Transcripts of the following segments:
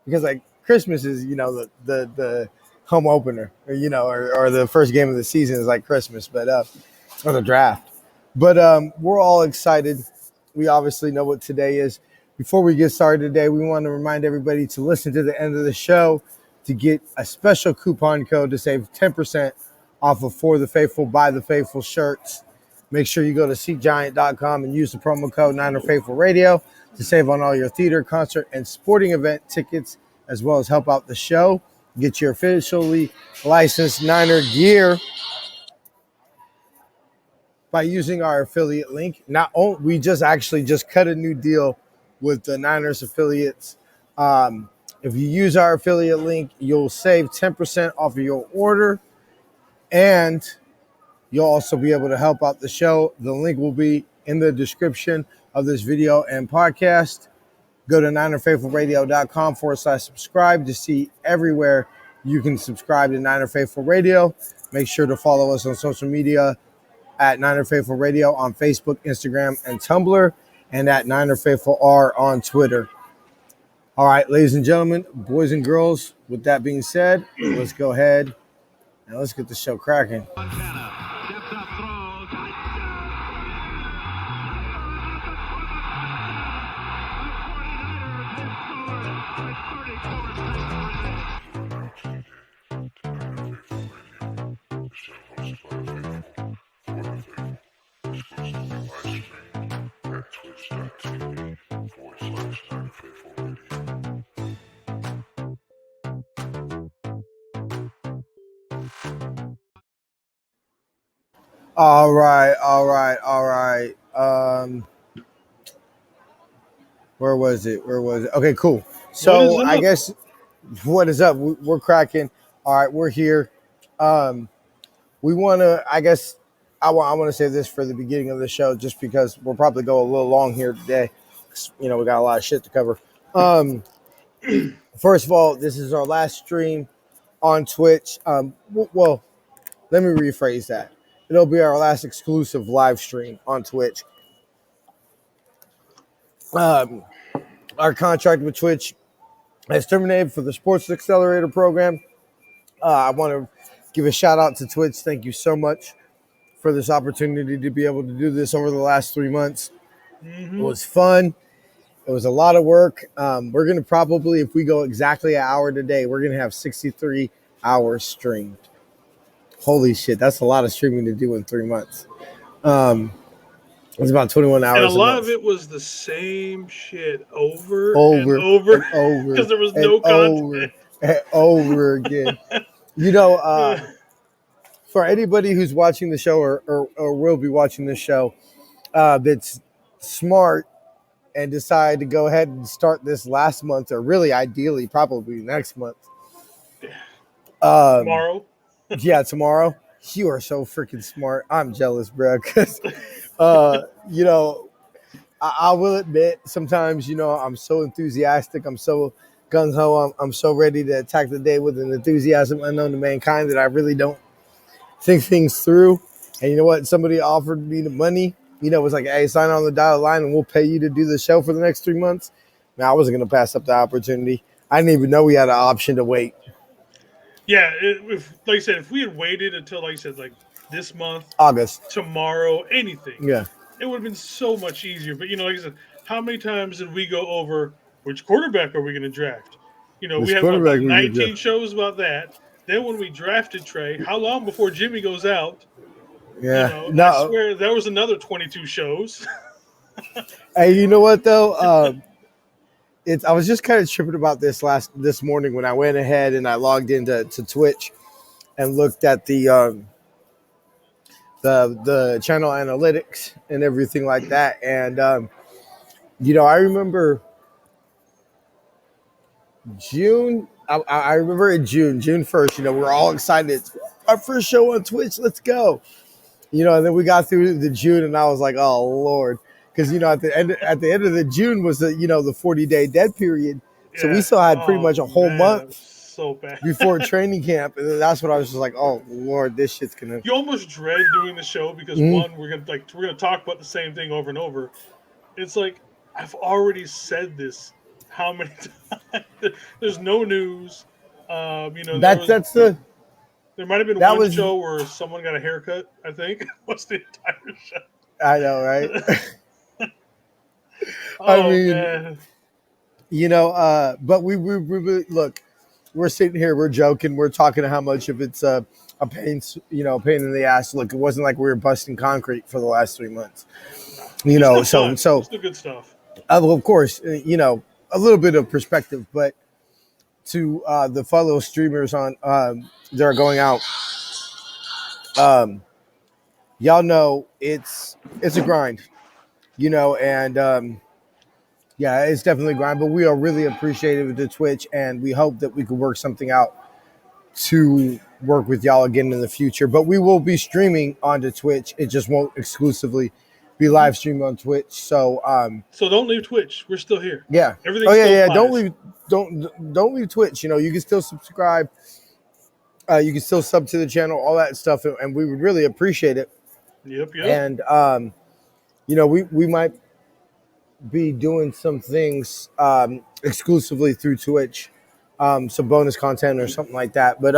because like Christmas is the home opener, or the first game of the season is like Christmas, but or the draft. But we're all excited. We obviously know what today is. Before we get started today, we want to remind everybody to listen to the end of the show to get a special coupon code to save 10% off of For the Faithful, By the Faithful shirts. Make sure you go to SeatGiant.com and use the promo code Niner Faithful Radio to save on all your theater, concert, and sporting event tickets, as well as help out the show. Get your officially licensed Niner gear by using our affiliate link. Not only we just cut a new deal with the Niners affiliates. If you use our affiliate link, you'll save 10% off of your order, and you'll also be able to help out the show. The link will be in the description of this video and podcast. Go to NinerFaithfulRadio.com/subscribe to see everywhere you can subscribe to Niner Faithful Radio. Make sure to follow us on social media at Niner Faithful Radio on Facebook, Instagram, and Tumblr, and at Niner Faithful R on Twitter. All right, ladies and gentlemen, boys and girls, with that being said, let's go ahead and let's get the show cracking. All right. Where was it? Okay, cool. So I guess what is up? We're cracking. All right, we're here. We want to. I guess I want to say this for the beginning of the show, just because we'll probably go a little long here today. We got a lot of shit to cover. First of all, this is our last stream on Twitch. Well, let me rephrase that. It'll be our last exclusive live stream on Twitch. Our contract with Twitch has terminated for the Sports Accelerator program. I want to give a shout out to Twitch. Thank you so much for this opportunity to be able to do this over the last 3 months. Mm-hmm. It was fun. It was a lot of work. We're going to probably, if we go exactly an hour today, we're going to have 63 hours streamed. Holy shit, that's a lot of streaming to do in 3 months. It's about 21 hours. And a lot of it was the same shit over and over because there was no content. Over again. For anybody who's watching the show or will be watching the show that's smart and decide to go ahead and start this last month, or really ideally probably next month. Tomorrow. Yeah, tomorrow. You are so freaking smart. I'm jealous, bro. Because, I will admit sometimes, I'm so enthusiastic. I'm so gung-ho. I'm so ready to attack the day with an enthusiasm unknown to mankind that I really don't think things through. And you know what? Somebody offered me the money. It was like, hey, sign on the dotted line and we'll pay you to do the show for the next 3 months. Now, I wasn't going to pass up the opportunity. I didn't even know we had an option to wait. Yeah, like I said, if we had waited until, like I said, like this month, August, tomorrow, anything, yeah, it would have been so much easier. But, like I said, how many times did we go over which quarterback are we going to draft? We have about 19 shows about that. Then when we drafted Trey, how long before Jimmy goes out? Yeah, I swear there was another 22 shows. Hey, you know what though? I was just kind of tripping about this morning when I went ahead and I logged into Twitch and looked at the channel analytics and everything like that. And I remember June. I remember in June 1st. We're all excited. It's our first show on Twitch. Let's go. And then we got through the June, and I was like, oh Lord. Because at the end of the June was the 40-day dead period, so we still had pretty much a whole month so bad before training camp, and that's what I was just like, oh Lord, this shit's gonna. You almost dread doing the show because one, we're gonna talk about the same thing over and over. It's like I've already said this how many times. There's no news. That's the There might have been that one was show where someone got a haircut. I think was the entire I know, right? show. I Oh mean, man, but we look, we're sitting here, we're joking, we're talking how much of it's a pain, pain in the ass. Look, it wasn't like we were busting concrete for the last 3 months, no, you it's know. still So fun. so It's still good stuff. well, of course, a little bit of perspective, but to the fellow streamers on that are going out, um, y'all know it's a grind, and yeah, it's definitely a grind. But we are really appreciative of the Twitch, and we hope that we could work something out to work with y'all again in the future. But we will be streaming onto Twitch. It just won't exclusively be Mhm. live streamed on Twitch. So So don't leave Twitch. We're still here. yeah. Everything Oh yeah, still yeah. applies. Don't leave Twitch. You can still subscribe. You can still sub to the channel, all that stuff, and we would really appreciate it. Yep, yep. And we might be doing some things exclusively through Twitch, some bonus content or something like that. But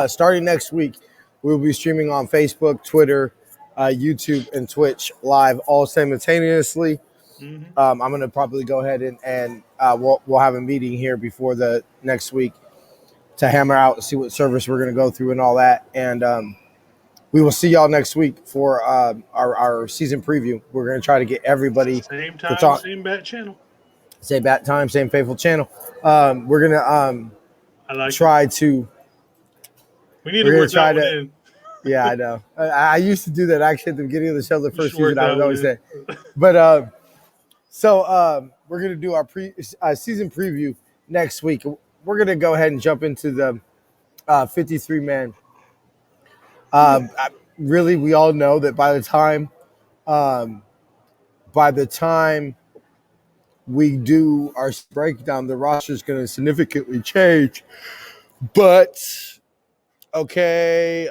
starting next week, we'll be streaming on Facebook, Twitter, YouTube, and Twitch live all simultaneously. Hmm. I'm gonna probably go ahead and we'll have a meeting here before the next week to hammer out and see what service we're gonna go through and all that. And we will see y'all next week for our season preview. We're gonna try to get everybody Same that's time, on same bat channel. same bat time, same faithful channel. We're gonna I like it. try to. We need We're to gonna work that try one to. in. Yeah, I know. I used to do that actually at the beginning of the show, the We should first work season. I that would one always in. say, but so we're gonna do our season preview next week. We're gonna go ahead and jump into the 53 man. Really, we all know that um, by the time we do our breakdown, the roster is going to significantly change. But okay,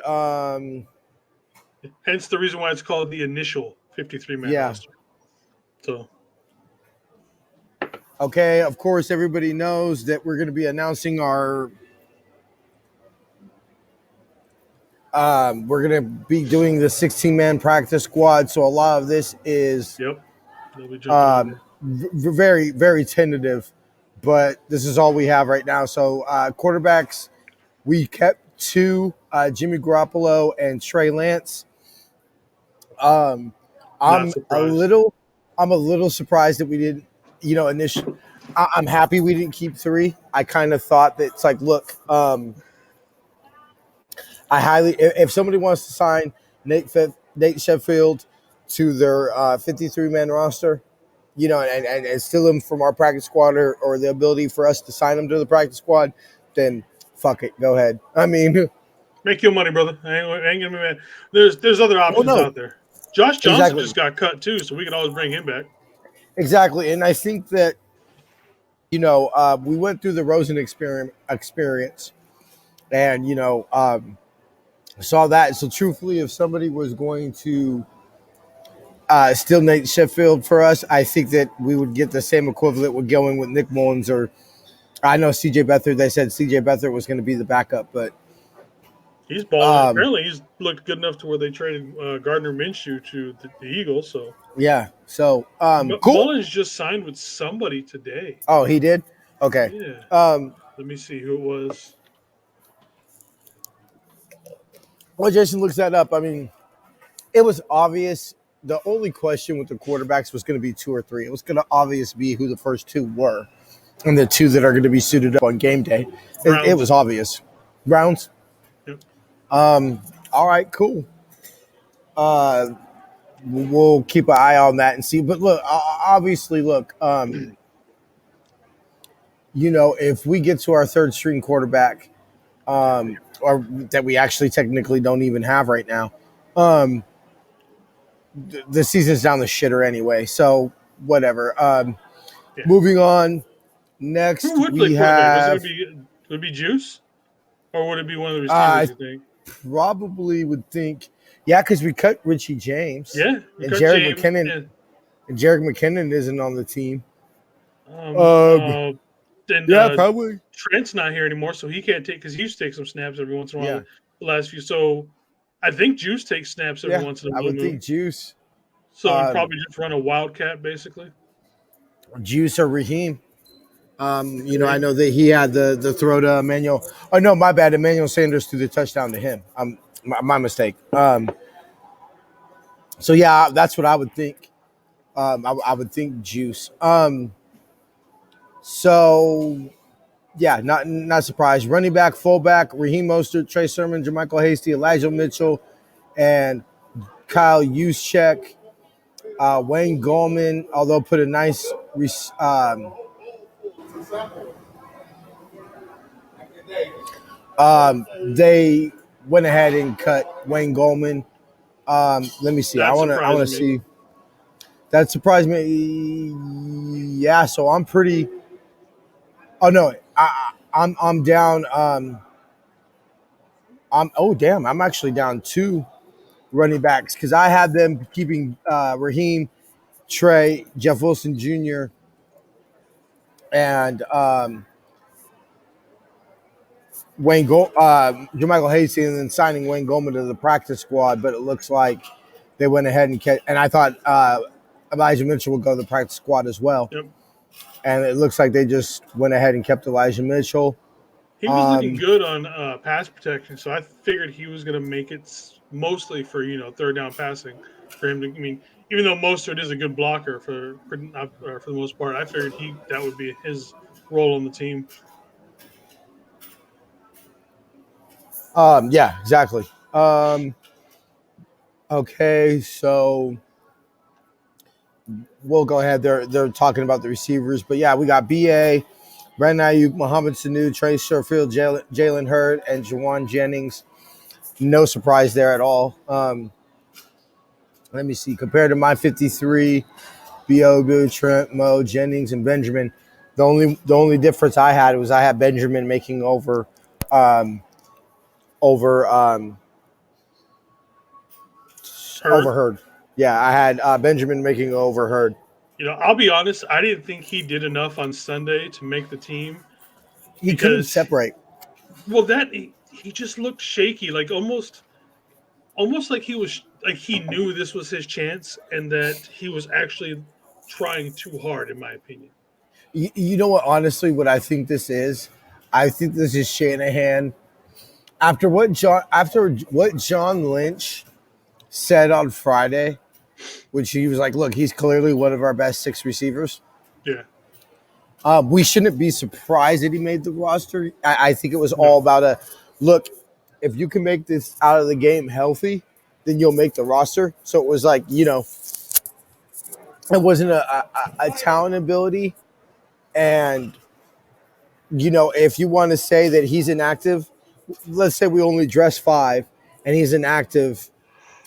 Hence the reason why it's called the initial 53-man yeah, roster. So okay. Of course, everybody knows that we're going to be announcing our. We're going to be doing the 16-man practice squad. So a lot of this is yep, they'll be jumping over. very, very tentative, but this is all we have right now. So quarterbacks, we kept two, Jimmy Garoppolo and Trey Lance. Um, Not I'm a surprised. little, I'm a little surprised that we didn't, initially. I'm happy we didn't keep three. I kind of thought that it's like, look, if somebody wants to sign Nate Sheffield to their 53 man roster, and steal him from our practice squad or the ability for us to sign him to the practice squad, then fuck it, go ahead. I mean, Make your money, brother. I ain't gonna be mad. There's other well, options no, out there. Josh Johnson exactly, just got cut too, so we could always bring him back. exactly, and I think that we went through the Rosen experience, and saw that. So truthfully, if somebody was going to steal Nate Sheffield for us, I think that we would get the same equivalent with going with Nick Mullins or I know CJ Beathard. They said CJ Beathard was going to be the backup, but He's balling. um, Apparently, he's looked good enough to where they traded Gardner Minshew to the Eagles. So yeah. So cool. Mullins just signed with somebody today. Oh, he did. Okay. Yeah. Um, Let me see who it was. well, Jason looks that up. I mean, it was obvious. The only question with the quarterbacks was going to be two or three. It was going to obvious be who the first two were, and the two that are going to be suited up on game day. It Browns. was obvious. Browns. Yep. All right. Cool. Uh, we'll keep an eye on that and see. But look, obviously, look. If we get to our third string quarterback, or that we actually technically don't even have right now, the season's down the shitter anyway. So whatever. Yeah. Moving on. Next, Who would play we quarterback? Was it have. gonna be would it be Juice, or would it be one of the I receivers? You think? probably would think, yeah, because we cut Richie James Yeah, we and cut Jarek James. McKinnon, Yeah. and Jarek McKinnon isn't on the team. Um, Um, uh, then yeah, probably. Trent's not here anymore, so he can't take because he used to take some snaps every once in a while. Yeah, The last few, so I think Juice takes snaps every yeah. once in a I blue would think moon. Juice, So and um, probably just run a wildcat basically. Juice or Raheem. I Right? know that he had the throw to Emmanuel. Oh no, my bad. Emmanuel Sanders threw the touchdown to him. My mistake. So yeah, that's what I would think. I would think Juice. So yeah, not surprised. Running back, fullback, Raheem Mostert, Trey Sermon, Jermichael Hasty, Elijah Mitchell, and Kyle Juszczyk. Wayne Goldman, although put a nice they went ahead and cut Wayne Goldman. Let me see. I That want to. I want surprised to me. see. That surprised me. Yeah. So I'm pretty. Oh no. I'm down. I'm. Oh damn. I'm actually down two running backs because I had them keeping Raheem, Trey, Jeff Wilson Jr. and Jermichael Hasty, and then signing Wayne Goldman to the practice squad. But it looks like they went ahead and kept. And I thought Elijah Mitchell would go to the practice squad as well. Yep. And it looks like they just went ahead and kept Elijah Mitchell. He was looking Um, good on pass protection, so I figured he was going to make it mostly for third down passing for him to. I mean, even though Mostert is a good blocker for the most part, I figured that would be his role on the team. yeah, exactly. Okay, so we'll go ahead. They're talking about the receivers, but yeah, we got BA, Brandon Ayuk, Mohamed Sanu, Trey Sherfield, Jalen Hurd, and Jawan Jennings. No surprise there at all. Let me see. Compared to my 53, Biogu, Trent, Mo, Jennings, and Benjamin, the only difference I had was I had Benjamin making um, over Hurt. overheard. Yeah, I had Benjamin making overheard. I'll be honest. I didn't think he did enough on Sunday to make the team He couldn't because, separate. well, that he just looked shaky, like almost like he knew this was his chance and that he was actually trying too hard, in my opinion. You know what? Honestly, what I think this is, I think this is Shanahan after what John Lynch said on Friday, which he was like, "Look, he's clearly one of our best six receivers." Yeah. We shouldn't be surprised that he made the roster. I think it was all No. about a look. If you can make this out of the game healthy, then you'll make the roster. So it was like it wasn't a talent ability, and if you want to say that he's inactive, let's say we only dress five, and he's inactive,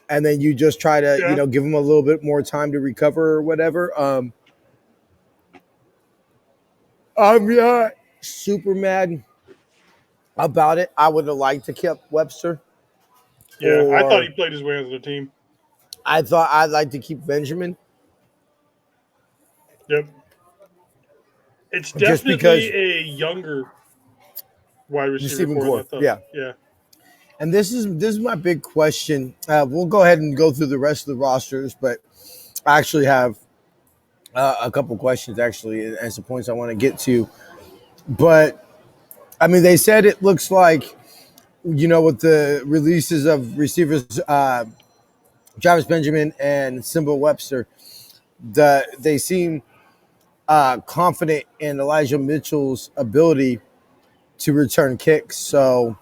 and then you just try to Yeah. give him a little bit more time to recover or whatever. I'm not super mad about it. I would have liked to keep Webster, Yeah. I thought he or played his way into the team. I thought I'd like to keep Benjamin Yep. It's just because definitely a younger wide receiver receiving core than I core. thought. Yeah. Yeah. And this is my big question. We'll go ahead and go through the rest of the rosters, but I actually have a couple questions actually and some points I want to get to. But I mean, they said it looks like with the releases of receivers, Travis Benjamin and Simba Webster, they seem confident in Elijah Mitchell's ability to return kicks. So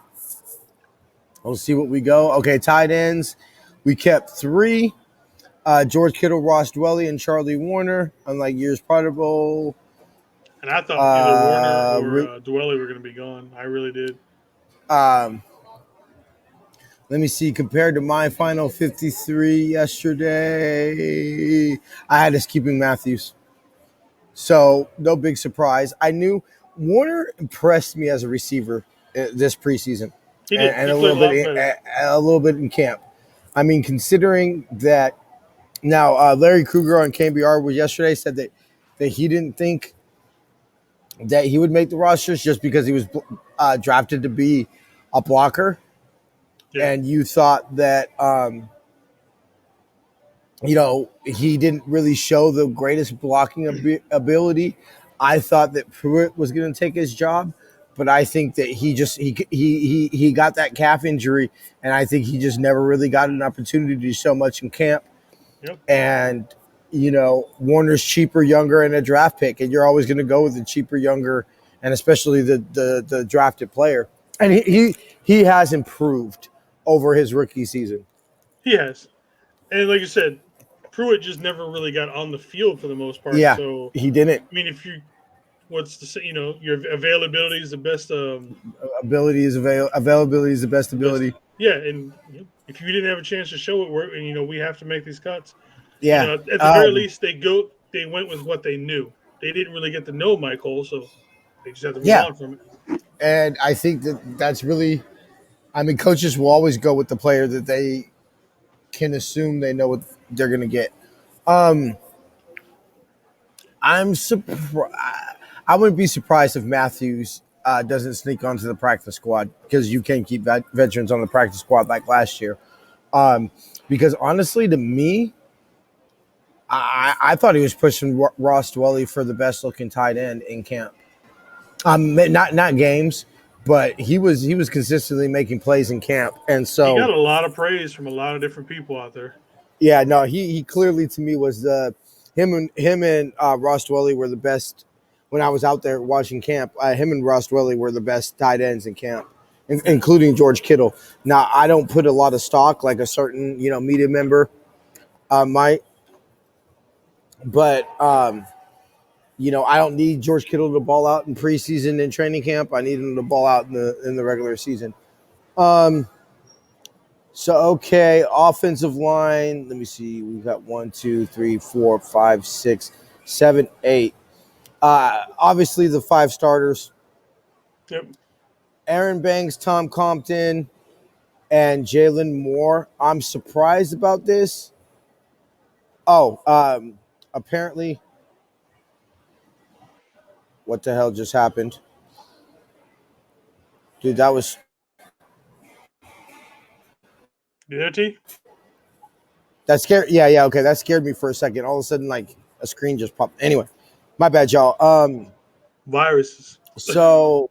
we'll see what we go. Okay, tight ends. We kept three. George Kittle, Ross Dwelly, and Charlie Warner, unlike years prior. And I thought either Warner Uh, or Dwelly were going to be gone. I really did. um, Let me see. Compared to my final 53 yesterday, I had us keeping Matthews. So no big surprise. I knew Warner impressed me as a receiver this preseason, He and, did. and He a played little a bit lot better. a little bit in camp. I mean, considering that now Larry Kruger on KBR was yesterday said that he didn't think that he would make the rosters just because he was drafted to be a blocker, Yeah. and you thought that he didn't really show the greatest blocking ability. I thought that Pruitt was going to take his job, but I think that he got that calf injury, and I think he just never really got an opportunity to do so much in camp. Yep. And Warner's cheaper, younger, and a draft pick, and you're always going to go with the cheaper, younger, and especially the drafted player. And he has improved over his rookie season. He has. And like you said, Pruitt just never really got on the field for the most part. Yeah, So, he didn't. I mean, if you, what's the say, your availability is the best. Availability is the best ability. Yeah, and if you didn't have a chance to show it, we have to make these cuts. Yeah. At the very least, they went with what they knew. They didn't really get to know Mike Hole, so they just have to move Yeah. on from it. And I think that's really, I mean, coaches will always go with the player that they can assume they know what they're going to get. I'm surprised. I wouldn't be surprised if Matthews doesn't sneak onto the practice squad, because you can't keep veterans on the practice squad like last year. Because honestly, to me, I thought he was pushing Ross Dwelley for the best looking tight end in camp. Not games, but he was consistently making plays in camp, and He got so a lot of praise from a lot of different people out there. yeah, no, he clearly to me was him and Ross Dwelley were the best when I was out there watching camp. Him and Ross Dwelley were the best tight ends in camp, including George Kittle. Now I don't put a lot of stock like a certain media member might, but I don't need George Kittle to ball out in preseason and training camp. I need him to ball out in the regular season. So, okay, offensive line. Let me see. We've got 1, 2, 3, 4, 5, 6, 7, 8. Obviously, the 5 starters: Yep. Aaron Banks, Tom Compton, and Jalen Moore. I'm surprised about this. Oh, apparently, what the hell just happened? Dude, that was You there, T? that scared. Yeah, okay, that scared me for a second. All of a sudden, like a screen just popped. Anyway, my bad, y'all. Viruses. So,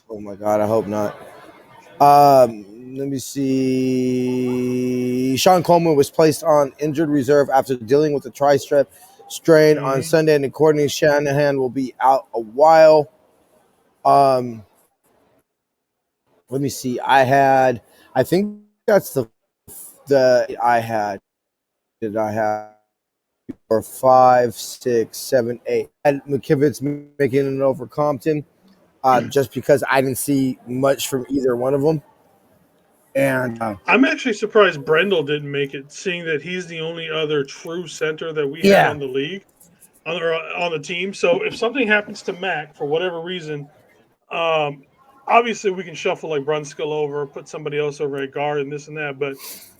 oh my god, I hope not. Let me see. Sean Coleman was placed on injured reserve after dealing with a tri-strep strain on Sunday, and according to Shanahan, will be out a while. Let me see. I think that's the I had. Did I have 4, 5, 6, 7, 8? And McKivitz making it over Compton, just because I didn't see much from either one of them. And I'm actually surprised Brendel didn't make it, seeing that he's the only other true center that we have on the league, on the team. So if something happens to Mac for whatever reason, obviously we can shuffle like Brunskill over, put somebody else over at guard and this and that. But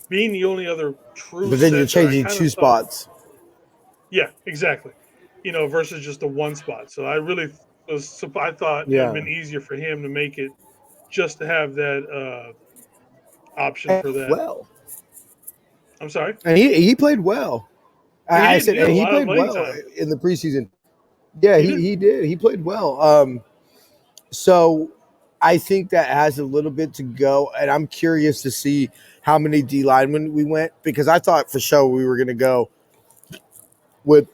being the only other true but then center, you're changing 2 spots. Yeah, exactly. Versus just the one spot. So I really I thought it would have been easier for him to make it, just to have that option for that. Well, I'm sorry. and he played well. I said, He had and a he lot of played playing well time. in the preseason. Yeah, he did. He played well. So I think that has a little bit to go, and I'm curious to see how many D linemen we went, because I thought for sure we were going to go with,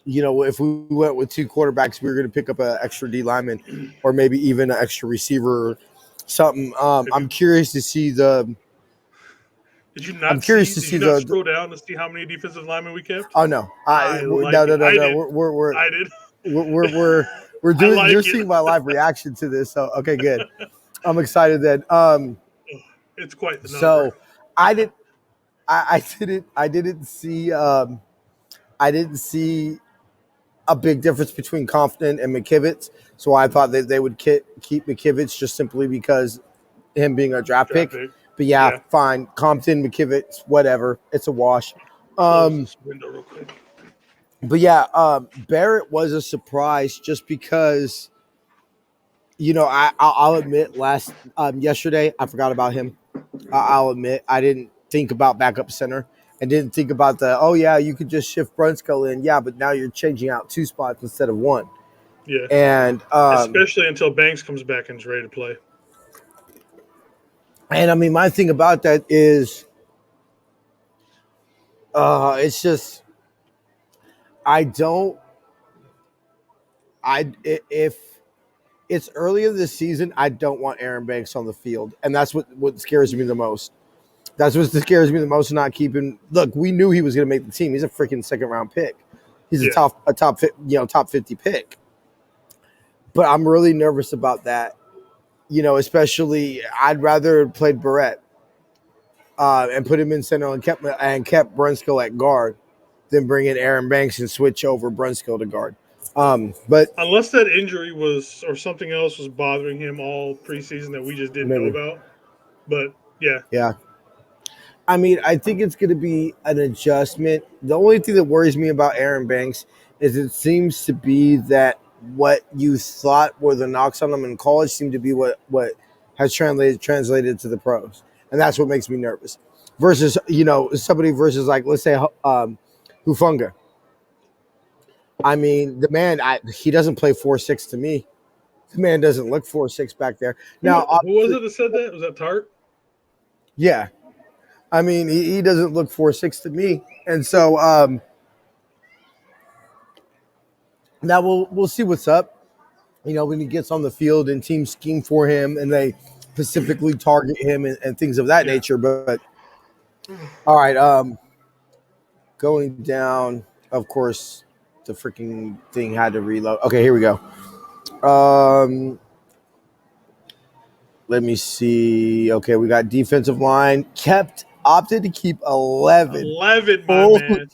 if we went with 2 quarterbacks, we were going to pick up an extra D lineman, or maybe even an extra receiver or something. I'm curious to see the. Did you not? I'm curious to did see you not scroll down to see how many defensive linemen we kept? Oh no! No. I did. We're doing. Like you're it. seeing my live reaction to this, so okay, good. I'm excited then. It's quite the number. So I didn't see a big difference between Compton and McKivitz, so I thought that they would keep McKivitz just simply because him being a draft pick. But yeah, fine. Compton, McKivitz, whatever. It's a wash. Close this window real quick. But yeah, Barrett was a surprise just because I'll admit yesterday I forgot about him. I'll admit I didn't think about backup center and didn't think about you could just shift Brunskill in, but now you're changing out two spots instead of one. Yeah, And especially until Banks comes back and is ready to play. I mean, my thing about that is it's just I don't I if it's earlier this season, I don't want Aaron Banks on the field, and that's what scares me the most. That's what scares me the most. Not keeping. Look, we knew he was going to make the team. He's a freaking second round pick. He's a top 50 pick. But I'm really nervous about that. Especially I'd rather have played Barrett and put him in center and kept Brunskill at guard than bring in Aaron Banks and switch over Brunskill to guard. But unless that injury was or something else was bothering him all preseason that we just didn't know maybe, about. But yeah. yeah. I mean, I think it's going to be an adjustment. The only thing that worries me about Aaron Banks is it seems to be that what you thought were the knocks on him in college seem to be what has translated to the pros, and that's what makes me nervous. Versus somebody versus like let's say Hufunga. I mean, the man he doesn't play 4-6 to me. The man doesn't look 4-6 back there. Now, Who was it that said that? Was that Tart? yeah. I mean, he doesn't look 4-6 to me, and so now we'll see what's up. When he gets on the field and teams scheme for him and they specifically target him and things of that nature. But all right, going down. Of course, the freaking thing had to reload. Okay, here we go. Let me see. Okay, we got defensive line opted to keep 11. 11, my man.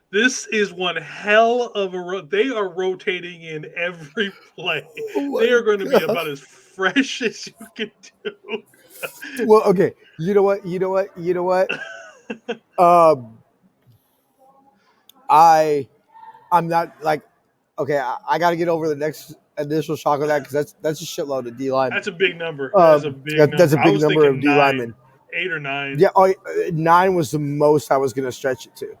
This is one hell of they are rotating in every play. They are going to be about as fresh as you can do. Well, okay. You know what? I'm not like, okay, I got to get over the next initial shock of that because that's a shitload of D linemen. That's a big number. That's a big number. That's a big number of D linemen. 8 or 9. Yeah, 9 was the most I was going to stretch it to.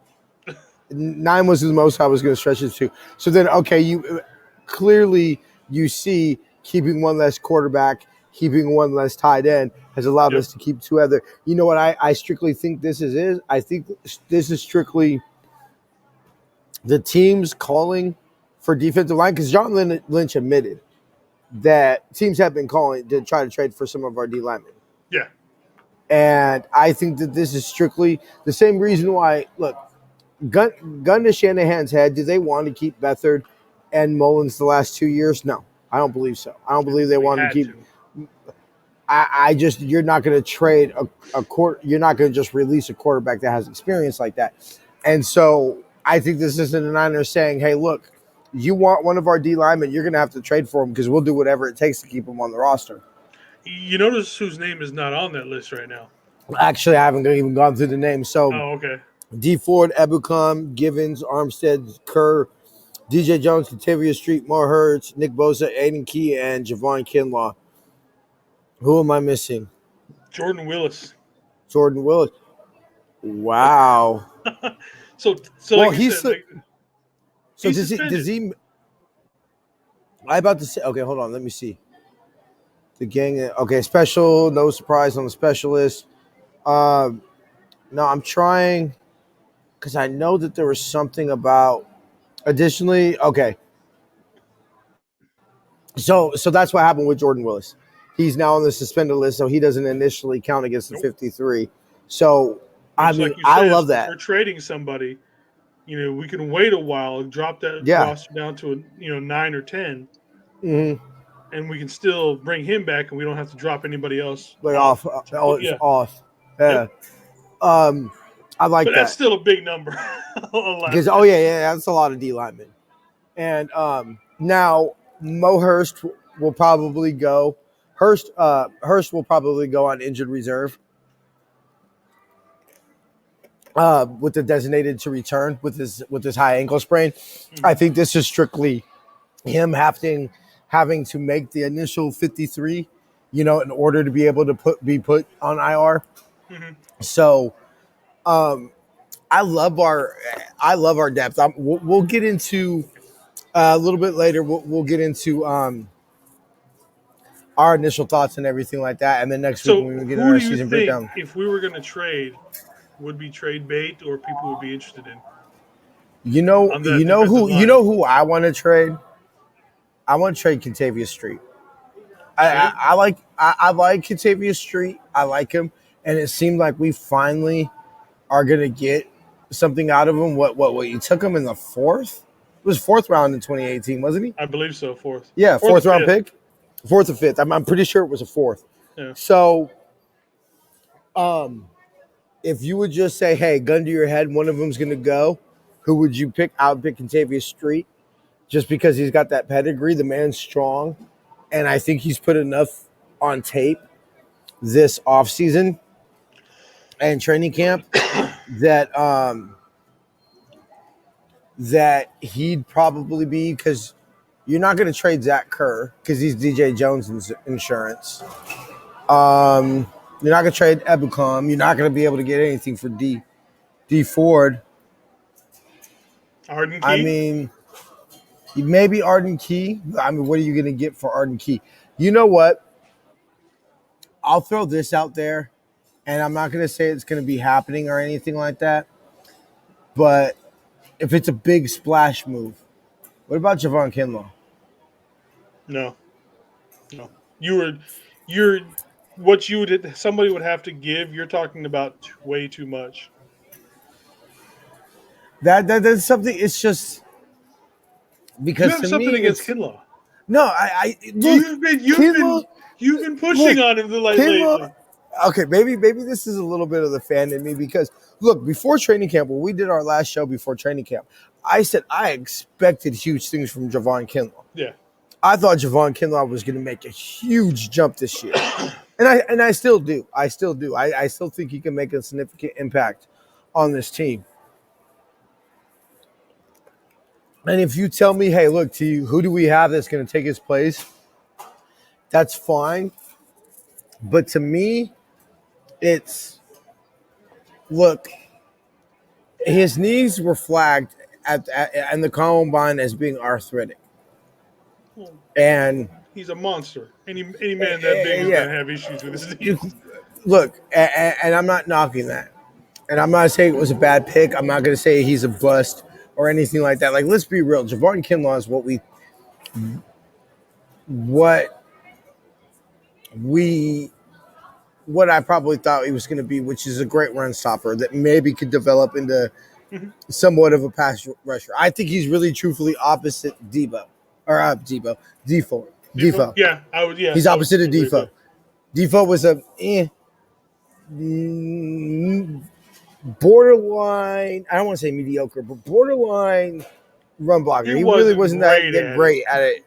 9 was the most I was going to stretch it to. So then, okay, you clearly you see keeping one less quarterback, keeping one less tight end has allowed us to keep 2 other. You know what I strictly think this is? I think this is strictly the teams calling for defensive line because John Lynch admitted that teams have been calling to try to trade for some of our D linemen. Yeah. And I think that this is strictly the same reason why, look, gun to Shanahan's head, do they want to keep Beathard and Mullins the last 2 years? No, I don't believe so. I don't believe they want to keep. I just, you're not going to trade a quarter. You're not going to just release a quarterback that has experience like that. And so I think this isn't the Niners saying, hey, look, you want one of our D linemen, you're going to have to trade for him because we'll do whatever it takes to keep him on the roster. You notice whose name is not on that list right now? Actually, I haven't even gone through the names. So, okay. D Ford, Ebukam, Givens, Armstead, Kerr, DJ Jones, Catavia Street, More Hurts, Nick Bosa, Aiden Key, and Javon Kinlaw. Who am I missing? Jordan Willis. Wow. so well, like he's said, so does he I about to say, okay, hold on, let me see. The gang, okay, special, no surprise on the specialist. No, I'm trying because I know that there was something about additionally, okay. So that's what happened with Jordan Willis. He's now on the suspended list, so he doesn't initially count against the 53. So, I mean, like I love that. If we're trading somebody, we can wait a while and drop that roster down to 9 or 10. Mm-hmm. And we can still bring him back, and we don't have to drop anybody else. Off. Yeah. I like that. But that's still a big number. Because that's a lot of D linemen. And now Mo Hurst will probably go. Hurst will probably go on injured reserve. with the designated to return with his high ankle sprain. Mm-hmm. I think this is strictly him having to make the initial 53, in order to be able to be put on IR. Mm-hmm. So, I love our depth. We'll get into a little bit later. We'll get into our initial thoughts and everything like that, and then next week when we get our season breakdown. If we were going to trade, would be trade bait or people would be interested in? You know who I want to trade. I want to trade Kentavious Street. I like Kentavious Street. I like him, and it seemed like we finally are gonna get something out of him. What you took him in the fourth? It was fourth round in 2018, wasn't he? I believe so. Fourth. Yeah, fourth round pick. Fourth or fifth. I'm pretty sure it was a fourth. Yeah. So, if you would just say, "Hey, gun to your head, one of them's gonna go," who would you pick? I would pick Kentavious Street, just because he's got that pedigree. The man's strong, and I think he's put enough on tape this offseason and training camp that that he'd probably be, because you're not going to trade Zach Kerr because he's DJ Jones' insurance. You're not going to trade Ebukam. You're not going to be able to get anything for D Ford. Arden Key? I mean, maybe Arden Key. I mean, what are you going to get for Arden Key? You know what? I'll throw this out there, and I'm not going to say it's going to be happening or anything like that, but if it's a big splash move, what about Javon Kinlaw? No. Somebody would have to give. You're talking about way too much. That's something. It's just because you have something against Kinlaw. No, you've been pushing on him lately. Okay, maybe this is a little bit of the fan in me, because look, before training camp, when we did our last show before training camp, I said I expected huge things from Javon Kinlaw. Yeah. I thought Javon Kinlaw was going to make a huge jump this year. And I still do. I still think he can make a significant impact on this team. And if you tell me, hey, look, to you, who do we have that's going to take his place? That's fine. But to me, it's, look, his knees were flagged at the combine as being arthritic. And he's a monster. Any man that big is going to have issues with his knees. Look, and I'm not knocking that. And I'm not saying it was a bad pick. I'm not going to say he's a bust or anything like that. Like, let's be real. Javon Kinlaw is what I probably thought he was going to be, which is a great run stopper that maybe could develop into somewhat of a pass rusher. I think he's really truthfully opposite Defoe. Yeah, I would. Yeah, he's opposite of Defoe. Defoe was a borderline. I don't want to say mediocre, but borderline run blocker. He really wasn't that great at it.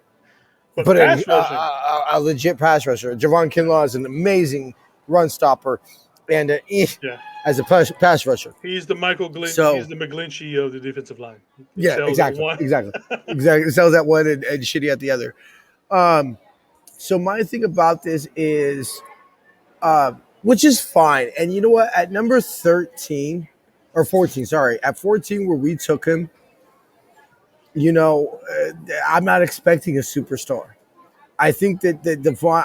But a legit pass rusher. Javon Kinlaw is an amazing run stopper and as a pass rusher. He's the Michael Glenn. He's the McGlinchey of the defensive line. Exactly. Sells at one and shitty at the other. So my thing about this is, which is fine. And you know what? At number 13 or 14, at 14 where we took him, I'm not expecting a superstar. I think that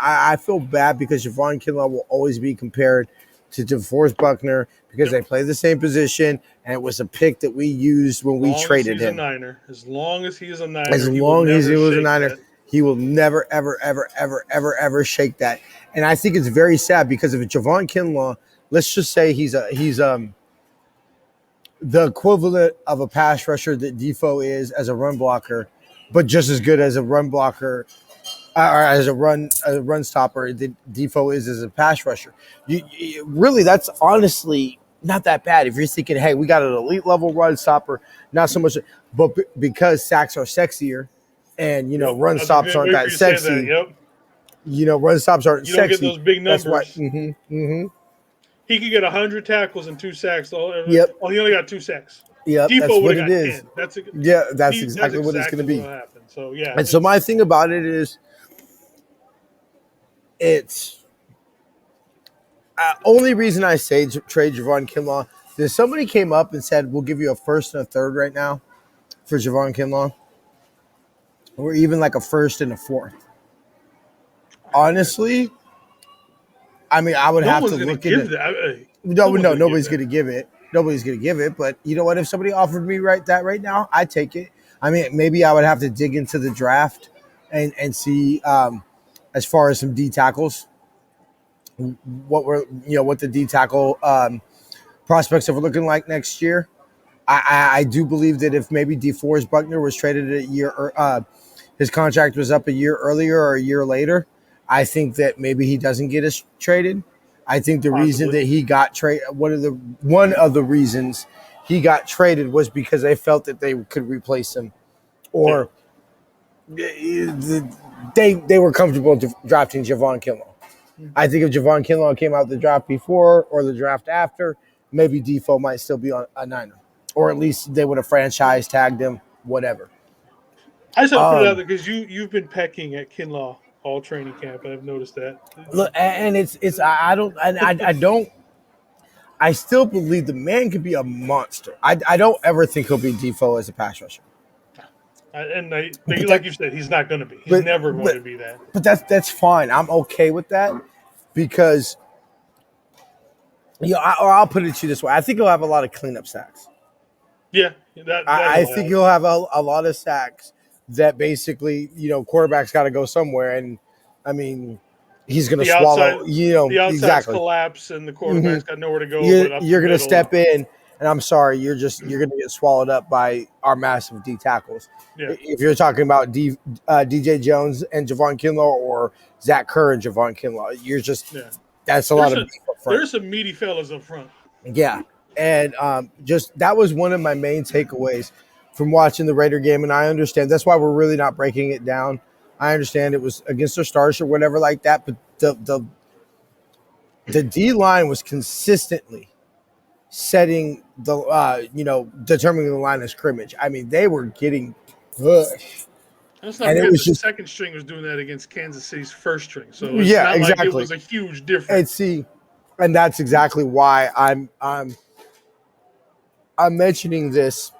I feel bad because Javon Kinlaw will always be compared to DeForest Buckner because they play the same position, and it was a pick that we used when we traded him. As long as he's a Niner. As long as he was a Niner, he will never, ever, ever, ever, ever, ever shake that. And I think it's very sad because if Javon Kinlaw, let's just say he's the equivalent of a pass rusher that Defoe is as a run blocker, but just as good as a run blocker or as a run stopper that Defoe is as a pass rusher. Really, that's honestly not that bad. If you're thinking, hey, we got an elite level run stopper, not so much, but because sacks are sexier and, run stops aren't that sexy. Run stops aren't sexy. You don't get those big numbers. That's why. he could get 100 tackles and 2 sacks. Yep. He only got 2 sacks. Yep. That's Depot would what have it got is. 10. That's That's exactly what it's going to be. what happened. So yeah. And so my thing about it is, it's only reason I say trade Javon Kinlaw. If somebody came up and said, we'll give you a first and a third right now for Javon Kinlaw, or even like a first and a fourth. Honestly, I mean, I would have to look at it. No, nobody's going to give it. Nobody's going to give it. But you know what? If somebody offered me that right now, I'd take it. I mean, maybe I would have to dig into the draft and see as far as some D tackles, what the D tackle prospects are looking like next year. I do believe that if maybe DeForest Buckner was traded a year, his contract was up a year earlier or a year later, I think that maybe he doesn't get us traded. I think the reason that he got traded, one of the reasons he got traded was because they felt that they could replace him, or they were comfortable drafting Javon Kinlaw. I think if Javon Kinlaw came out the draft before or the draft after, maybe Defoe might still be on a Niner, or at least they would have franchise tagged him, whatever. I just want to put it out there because you've been pecking at Kinlaw all training camp, and I've noticed that. Look, and I still believe the man could be a monster. I don't ever think he'll be Defoe as a pass rusher. Like you said, he's not going to be. He's never going to be that. But that's fine. I'm okay with that because, I'll put it to you this way. I think he'll have a lot of cleanup sacks. Yeah. I think he'll have a lot of sacks that basically, quarterback's got to go somewhere. And, I mean, he's going to swallow, the outside's exactly. collapse and the quarterback's got nowhere to go. You're going to step in. And I'm sorry, you're going to get swallowed up by our massive D tackles. Yeah. If you're talking about DJ Jones and Javon Kinlaw, or Zach Kerr and Javon Kinlaw, that's a lot of beef up front. There's some meaty fellas up front. Yeah, and that was one of my main takeaways from watching the Raider game. And I understand that's why we're really not breaking it down. I understand it was against their stars or whatever like that, but the D line was consistently setting determining the line of scrimmage. I mean, they were getting pushed. That's not because the second string was doing that against Kansas City's first string. So it's not exactly. Like it was a huge difference. And that's exactly why I'm mentioning this,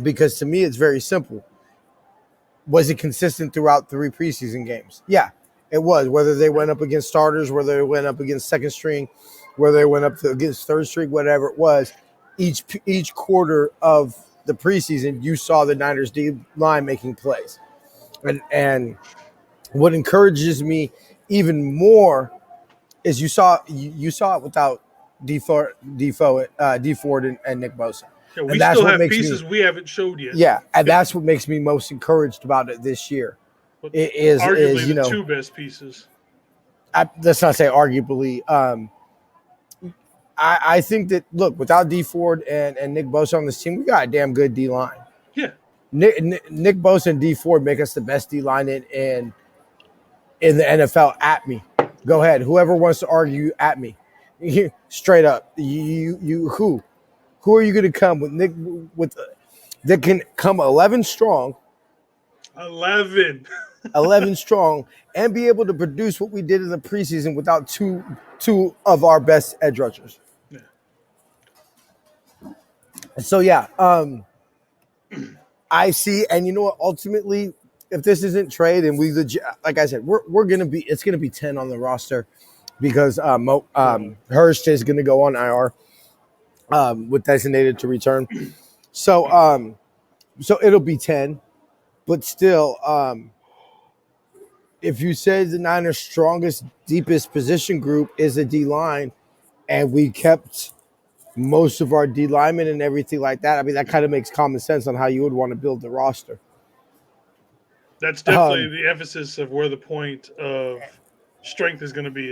because to me it's very simple. Was it consistent throughout 3 preseason games? Yeah, it was. Whether they went up against starters, whether they went up against second string, whether they went up against third string, whatever it was, each quarter of the preseason, you saw the Niners D line making plays. And what encourages me even more is you saw it without D Ford and Nick Bosa. Yeah, we still have pieces we haven't showed yet. Yeah, and that's what makes me most encouraged about it this year. Arguably the 2 best pieces. Let's not say arguably. I think that, look, without D Ford and Nick Bosa on this team, we got a damn good D line. Yeah. Nick Bosa and D Ford make us the best D line in the NFL. At me, go ahead. Whoever wants to argue, at me, straight up. Who are you going to come with Nick that can come 11 strong? 11 strong, and be able to produce what we did in the preseason without two of our best edge rushers. Yeah. So I see, and you know what? Ultimately, if this isn't trade, and we legit, like I said, it's gonna be 10 on the roster because Hurst is gonna go on IR with designated to return. So it'll be 10, but still, if you said the Niners' strongest, deepest position group is a D line, and we kept most of our D linemen and everything like that, I mean, that kind of makes common sense on how you would want to build the roster. That's definitely the emphasis of where the point of strength is going to be.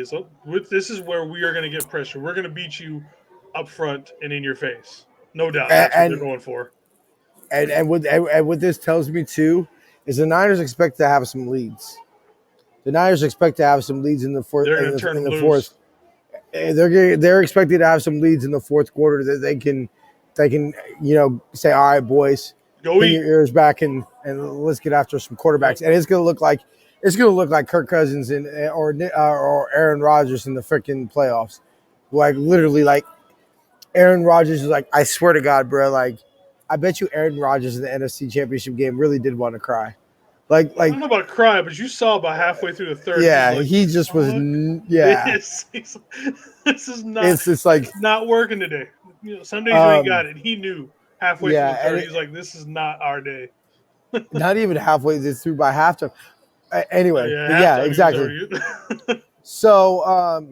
This is where we are going to get pressure. We're going to beat you up front and in your face. No doubt. That's what they're going for. And what this tells me, too, is the Niners expect to have some leads. The Niners expect to have some leads in the fourth. they're expected to have some leads in the fourth quarter that they can say, all right, boys, Go pin your eat. ears back and let's get after some quarterbacks. And it's gonna look like Kirk Cousins or Aaron Rodgers in the freaking playoffs. Like literally, like Aaron Rodgers is like, I swear to God, bro, like I bet you Aaron Rodgers in the NFC Championship game really did want to cry. I don't know about cry, but you saw about halfway through the third, yeah, he's like, he just was this. This is not. It's like not working today. Some days you ain't got it. He knew halfway through the third. He's like, this is not our day. Not even halfway through by halftime. Anyway, yeah, exactly. So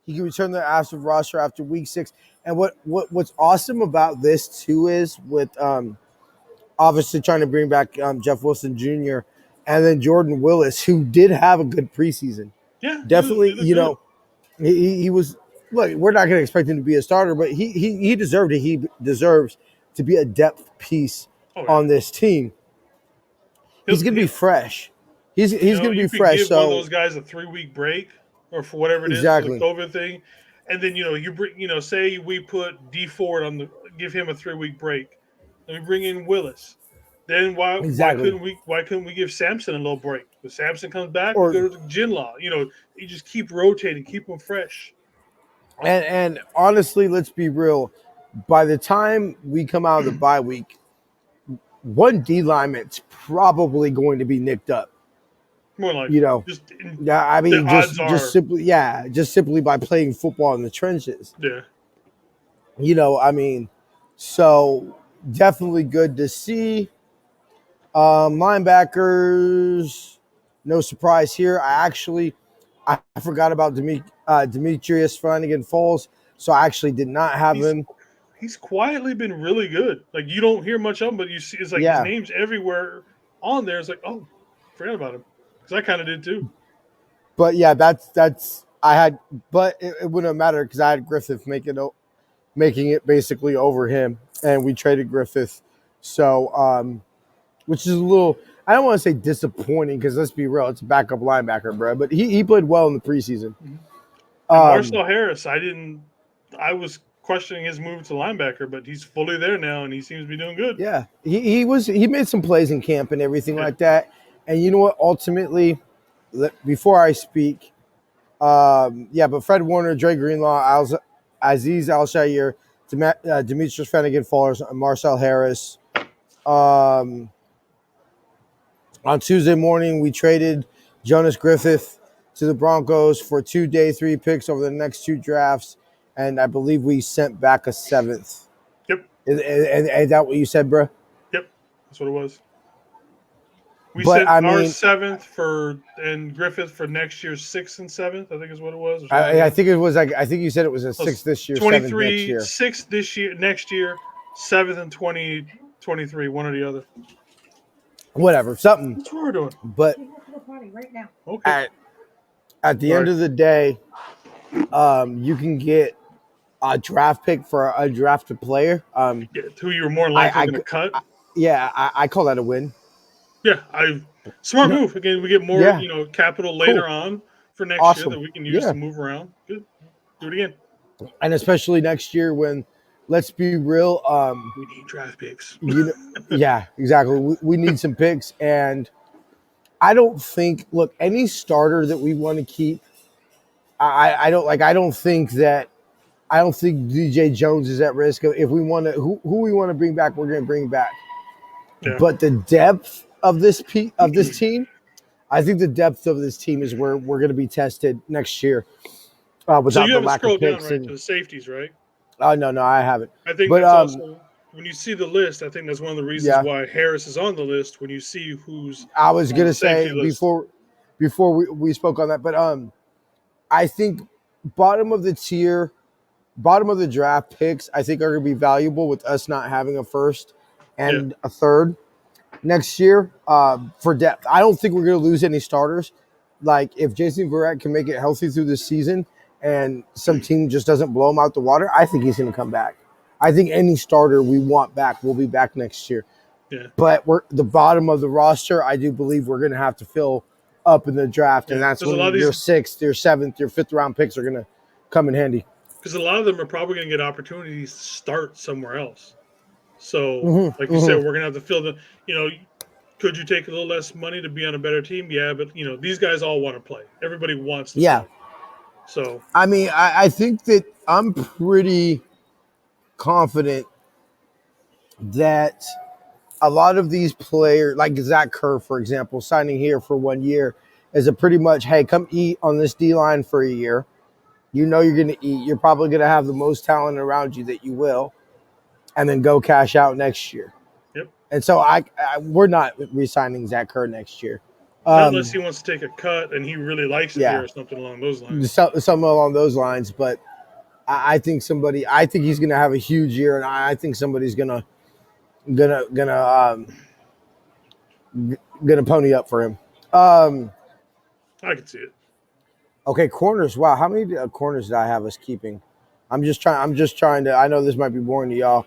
he can return the active roster after week 6. And what's awesome about this too is with obviously trying to bring back Jeff Wilson Jr. and then Jordan Willis, who did have a good preseason. Yeah, definitely. He was. Look, we're not going to expect him to be a starter, but he deserved it. He deserves to be a depth piece on this team. He's going to be fresh. He's going to be fresh. Give so one of those guys a 3-week break, or for whatever it is, for the COVID thing, and then you bring say we put D Ford give him a 3-week break, and we bring in Willis. Then why couldn't we give Sampson a little break? When Sampson comes back, we go to Jinlaw. You just keep rotating, keep them fresh. And honestly, let's be real. By the time we come out of the bye week, one D lineman's probably going to be nicked up. More like just simply by playing football in the trenches. Yeah. So definitely good to see. Linebackers, no surprise here. I forgot about Demetrius Flanagan-Fowles, so I actually did not have him. He's quietly been really good. Like you don't hear much of him, but you see, it's like his name's everywhere on there. It's like, oh, forgot about him, because I kind of did too. But yeah, that's I had, but it wouldn't matter because I had Griffith making it basically over him, and we traded Griffith. So, which is a little, I don't want to say disappointing because let's be real, it's a backup linebacker, bro. But he played well in the preseason. Marcel Harris, I was questioning his move to linebacker, but he's fully there now, and he seems to be doing good. Yeah, he made some plays in camp and everything like that. And you know what? Ultimately, before I speak, but Fred Warner, Dre Greenlaw, Aziz Al-Shaair, Demetrius Flanagan-Fowles, Marcel Harris. On Tuesday morning, we traded Jonas Griffith to the Broncos for 2 day 3 picks over the next 2 drafts, and I believe we sent back a 7th. Yep. Is that what you said, bro? Yep, that's what it was. We sent our 7th and Griffith for next year's 6th and 7th. I think is what it was. I think it was I think you said it was a 6th this year, 23 next year. 6th this year, next year, 7th and 2023, one or the other. Whatever, something. That's what we're doing. But right now. Okay. At the end of the day, you can get a draft pick for a drafted player. Who you're more likely going to cut. I call that a win. Yeah, smart move. Again, we get more capital later on for next year that we can use to move around. Good. Do it again. And especially next year when, let's be real, we need draft picks. Yeah, exactly. We need some picks, and I don't think any starter that we want to keep. I don't think DJ Jones is at risk. If we want to, who we want to bring back, we're going to bring back. Yeah. But the depth of this team, I think the depth of this team is where we're going to be tested next year. So you haven't scrolled down to the safeties, right? No, I haven't. I think that's also, when you see the list, I think that's one of the reasons why Harris is on the list. When you see who's, I was going to say before we spoke on that, but I think bottom of the draft picks, I think are going to be valuable with us not having a first and a third next year for depth. I don't think we're going to lose any starters. Like if Jason Verrett can make it healthy through the season and some team just doesn't blow him out the water, I think he's going to come back. I think any starter we want back will be back next year. Yeah. But we're the bottom of the roster. I do believe we're going to have to fill up in the draft, and that's when your 6th, your 7th, your 5th round picks are going to come in handy. Because a lot of them are probably going to get opportunities to start somewhere else. So, Mm-hmm, like you said, mm-hmm. we're going to have to fill the, could you take a little less money to be on a better team? Yeah, but, these guys all want to play. Everybody wants to Yeah. play. So, I mean, I think that I'm pretty confident that a lot of these players, like Zach Kerr, for example, signing here for 1 year, is a pretty much, hey, come eat on this D line for a year. You know you're going to eat. You're probably going to have the most talent around you that you will, and then go cash out next year. yep. And so we're not re-signing Zach Kerr next year. Not unless he wants to take a cut and he really likes it here Yeah, or something along those lines. something along those lines. But I think he's going to have a huge year, and I think somebody's gonna pony up for him. I can see it. Okay, corners. Wow, how many corners did I have us keeping? I'm just trying to. I know this might be boring to y'all.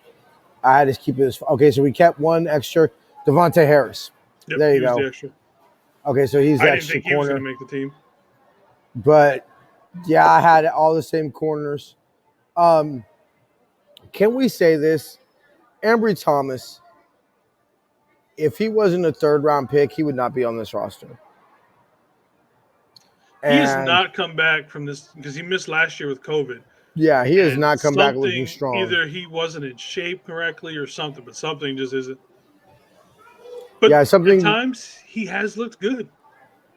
I had us keep this. Okay, so we kept one extra. Devontae Harris. Yep, There he you was go. the extra. Okay, so he's I the didn't extra think he was going corner. to make the team. But yeah, I had all the same corners. Can we say this? Ambry Thomas, if he wasn't a third round pick, he would not be on this roster. He has And not come back from this because he missed last year with COVID. yeah, he has And not come back looking something, strong. either he wasn't in shape correctly or something, but something just isn't. But Yeah, at something. times he has looked good,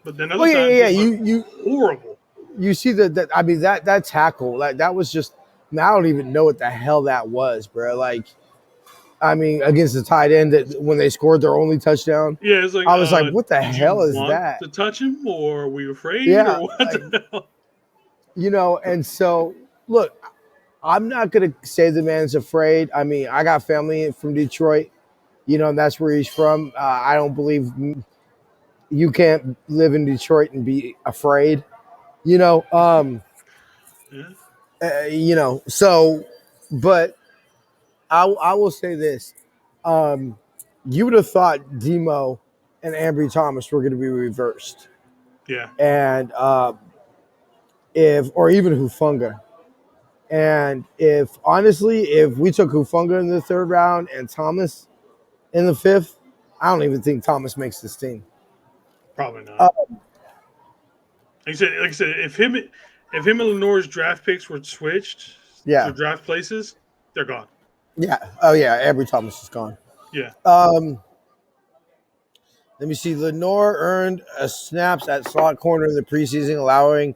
but then other Well, times yeah. he's looked You horrible. you see that I mean that tackle that was just. I don't even know what the hell that was, bro. Like, I mean, against the tight end that when they scored their only touchdown, Yeah, it's like, I was like, what the did you hell is want that? to touch him, or were you afraid, Yeah, or what like, the hell? and so look, I'm not gonna say the man's afraid. I mean, I got family from Detroit, and that's where he's from. I don't believe you can't live in Detroit and be afraid, you know. Yeah. So, but I will say this: you would have thought Demo and Ambry Thomas were going to be reversed, Yeah. and if or even Hufunga. And if honestly, if we took Hufunga in the third round and Thomas in the fifth, I don't even think Thomas makes this team. Probably not. Uh, Like I said, if him and Lenore's draft picks were switched to yeah, draft places, they're gone. yeah, oh yeah, Ambry Thomas is gone. Yeah. Let me see. Lenore earned a snaps at slot corner in the preseason, allowing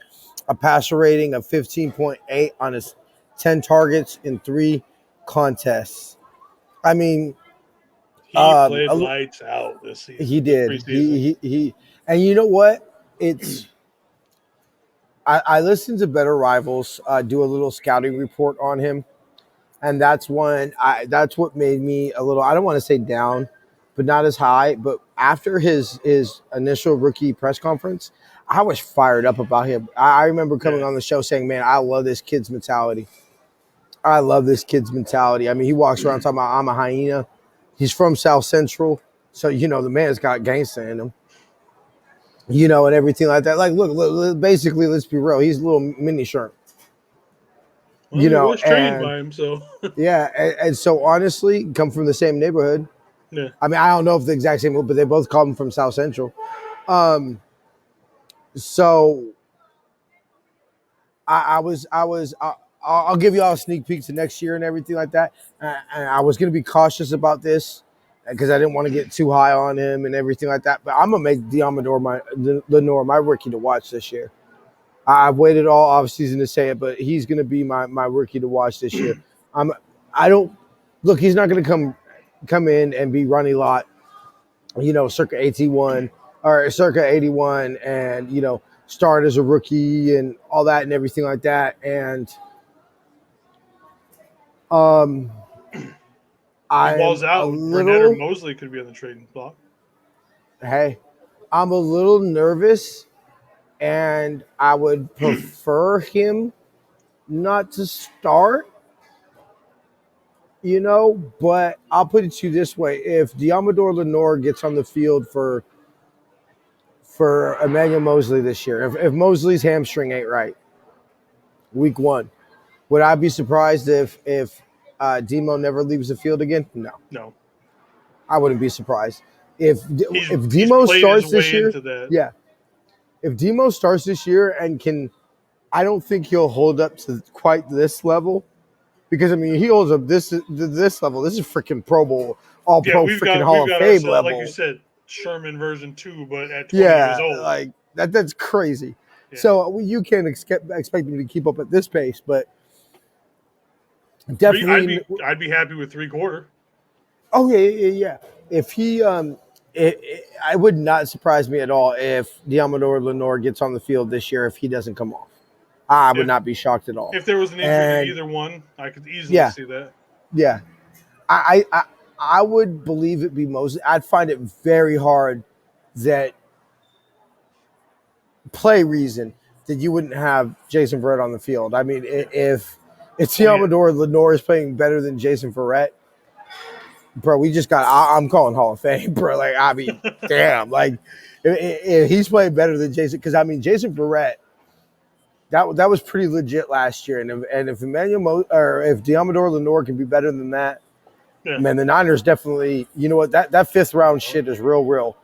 a passer rating of 15.8 on his 10 targets in 3 contests. I mean, He played lights out this season. he did. Preseason. He and you know what? It's I listened to Better Rivals do a little scouting report on him, and that's what made me a little, I don't want to say down, but not as high. But after his initial rookie press conference, I was fired up about him. I remember coming on the show saying, "Man, I love this kid's mentality. I love this kid's mentality." I mean, he walks around talking about I'm a hyena. He's from South Central, so the man's got gangsta in him. And everything like that. Like, look, basically, let's be real. He's a little mini shrimp. Well, he was trained by him, so yeah, and so honestly, come from the same neighborhood. yeah. I mean, I don't know if the exact same, but they both come from South Central. So I'll give you all a sneak peek to next year and everything like that. And I was going to be cautious about this because I didn't want to get too high on him and everything like that. But I'm gonna make Lenore my rookie to watch this year. I've waited all offseason to say it, but he's going to be my rookie to watch this year. I don't look. He's not going to come in and be Ronnie Lott, circa 81 or circa 81, and start as a rookie and all that and everything like that. And He balls out. Burnett or Mosley could be on the trading block. Hey, I'm a little nervous, and I would prefer him not to start. But I'll put it to you this way: if Diamador Lenore gets on the field for Emmanuel Mosley this year, if Mosley's hamstring ain't right, week 1. Would I be surprised if Demo never leaves the field again? No, No. I wouldn't be surprised. If He's Demo played his starts this way year, into that. yeah. If Demo starts this year and can, I don't think he'll hold up to quite this level, because I mean he holds up this level. This is freaking Pro Bowl, all Yeah, pro freaking Hall of Fame ourselves, level. like you said, Sherman version 2, but at 20 years Yeah, old. like that's crazy. Yeah. So you can't expect him to keep up at this pace, but definitely, I'd be happy with 3/4. oh yeah. If he, I would not surprise me at all if Diamador Lenore gets on the field this year if he doesn't come off. I would not be shocked at all. If there was an injury to either one, I could easily see that. Yeah, I would believe it be most. I'd find it very hard that play reason that you wouldn't have Jason Verrett on the field. I mean, if Diamador Lenore is playing better than Jason Verrett, bro, we just got. I'm calling Hall of Fame, bro. Like, I mean, damn, like if he's playing better than Jason, because I mean, Jason Verrett, that was pretty legit last year, and if if Diamador Lenore can be better than that, man, the Niners definitely. You know what? That 5th round shit is real.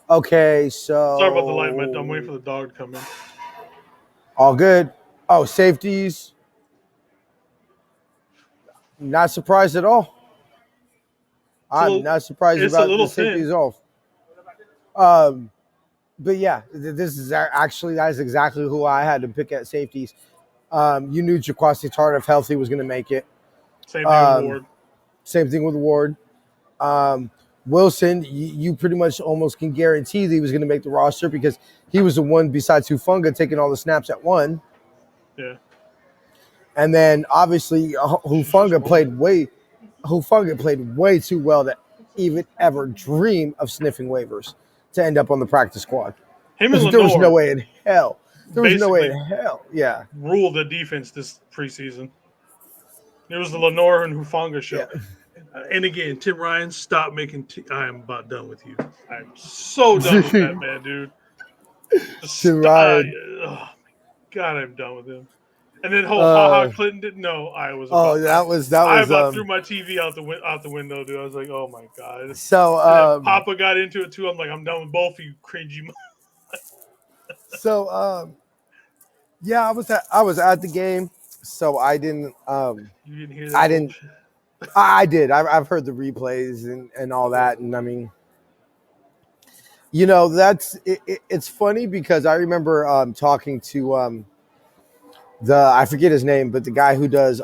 Okay, so sorry about the light, man. I'm waiting for the dog to come in. All good. Oh, safeties. Not surprised at all. I'm not surprised about the safeties off. But yeah, this is actually that is exactly who I had to pick at safeties. You knew Jaquasi Tart, if healthy, was going to make it. Same thing with Ward. Same thing with Ward. Wilson, you pretty much almost can guarantee that he was going to make the roster because he was the one besides Hufanga taking all the snaps at 1. Yeah. And then obviously Hufanga played way too well to even ever dream of sniffing waivers to end up on the practice squad. Him and Lenore, there was no way in hell. Yeah. Ruled the defense this preseason. It was the Lenore and Hufanga show. Yeah. And again, Tim Ryan, stop making. I am about done with you. I'm so done with that man, dude. Tim Ryan. Oh my God, I'm done with him. And then haha, Clinton didn't know I was. That was. I about threw my TV out the window, dude. I was like, oh my God. So Papa got into it too. I'm like, I'm done with both of you, cringy. So yeah, I was at the game, so I didn't. You didn't hear that? I didn't. I did. I've heard the replays and all that, and I mean, you know, it's funny because I remember talking to I forget his name, but the guy who does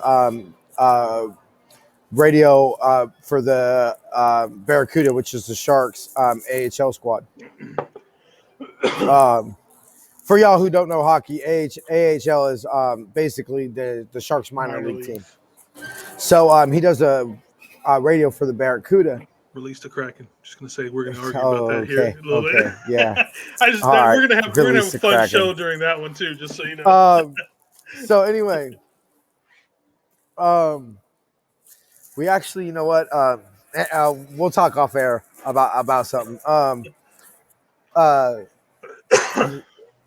radio for the Barracuda, which is the Sharks AHL squad. For y'all who don't know hockey, AHL is basically the Sharks minor league team. So he does a radio for the Barracuda. Release the Kraken. Just gonna say we're gonna argue about that here a little bit. Yeah. We're gonna have a fun Kraken show during that one too, just so you know. So anyway, we actually, you know what? We'll talk off air about something.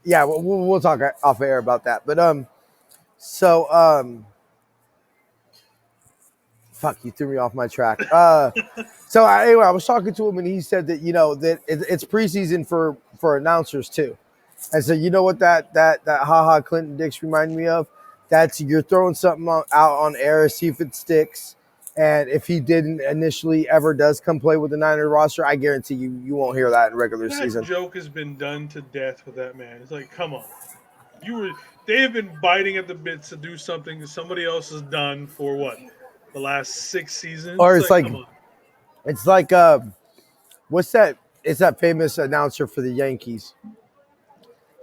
Yeah, we'll talk off air about that. But fuck, you threw me off my track. So anyway, I was talking to him and he said that, you know, that it's preseason for announcers too. And so, you know what that haha Clinton Dix reminded me of? That's you're throwing something out on air, see if it sticks. And if he didn't initially ever does come play with the Niner roster, I guarantee you won't hear that in regular season. That joke has been done to death with that man. It's like, come on. They have been biting at the bits to do something that somebody else has done for what? The last 6 seasons? Or it's like what's that? It's that famous announcer for the Yankees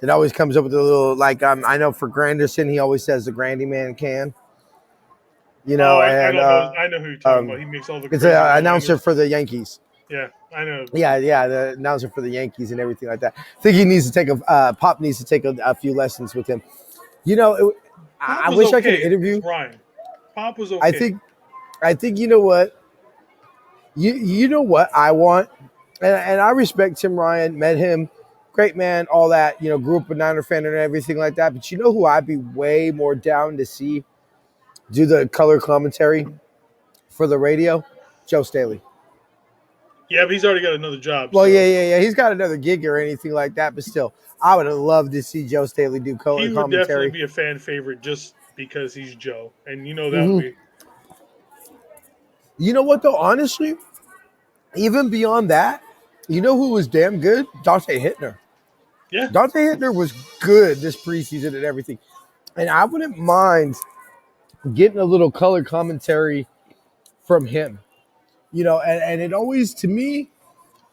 that always comes up with a little, I know for Granderson, he always says the Grandy Man can. You know, I know who you're talking about. He makes all the. It's an announcer for the Yankees. Yeah, I know. Yeah, the announcer for the Yankees and everything like that. I think he needs to take Pop needs to take a few lessons with him. You know, I wish I could interview Ryan. Pop was okay. I think you know what. You know what I want, and I respect Tim Ryan. Met him, great man, all that, grew up a Niner fan and everything like that. But you know who I'd be way more down to see do the color commentary for the radio? Joe Staley. Yeah, but he's already got another job. Well, So yeah. He's got another gig or anything like that, but still, I would have loved to see Joe Staley do color he would definitely commentary. be a fan favorite just because he's Joe, and that would Hmm. be. You know what though? Honestly, even beyond that, you know who was damn good? Dante Hittner. Yeah, Dante Hittner was good this preseason and everything, and I wouldn't mind getting a little color commentary from him. And it always, to me,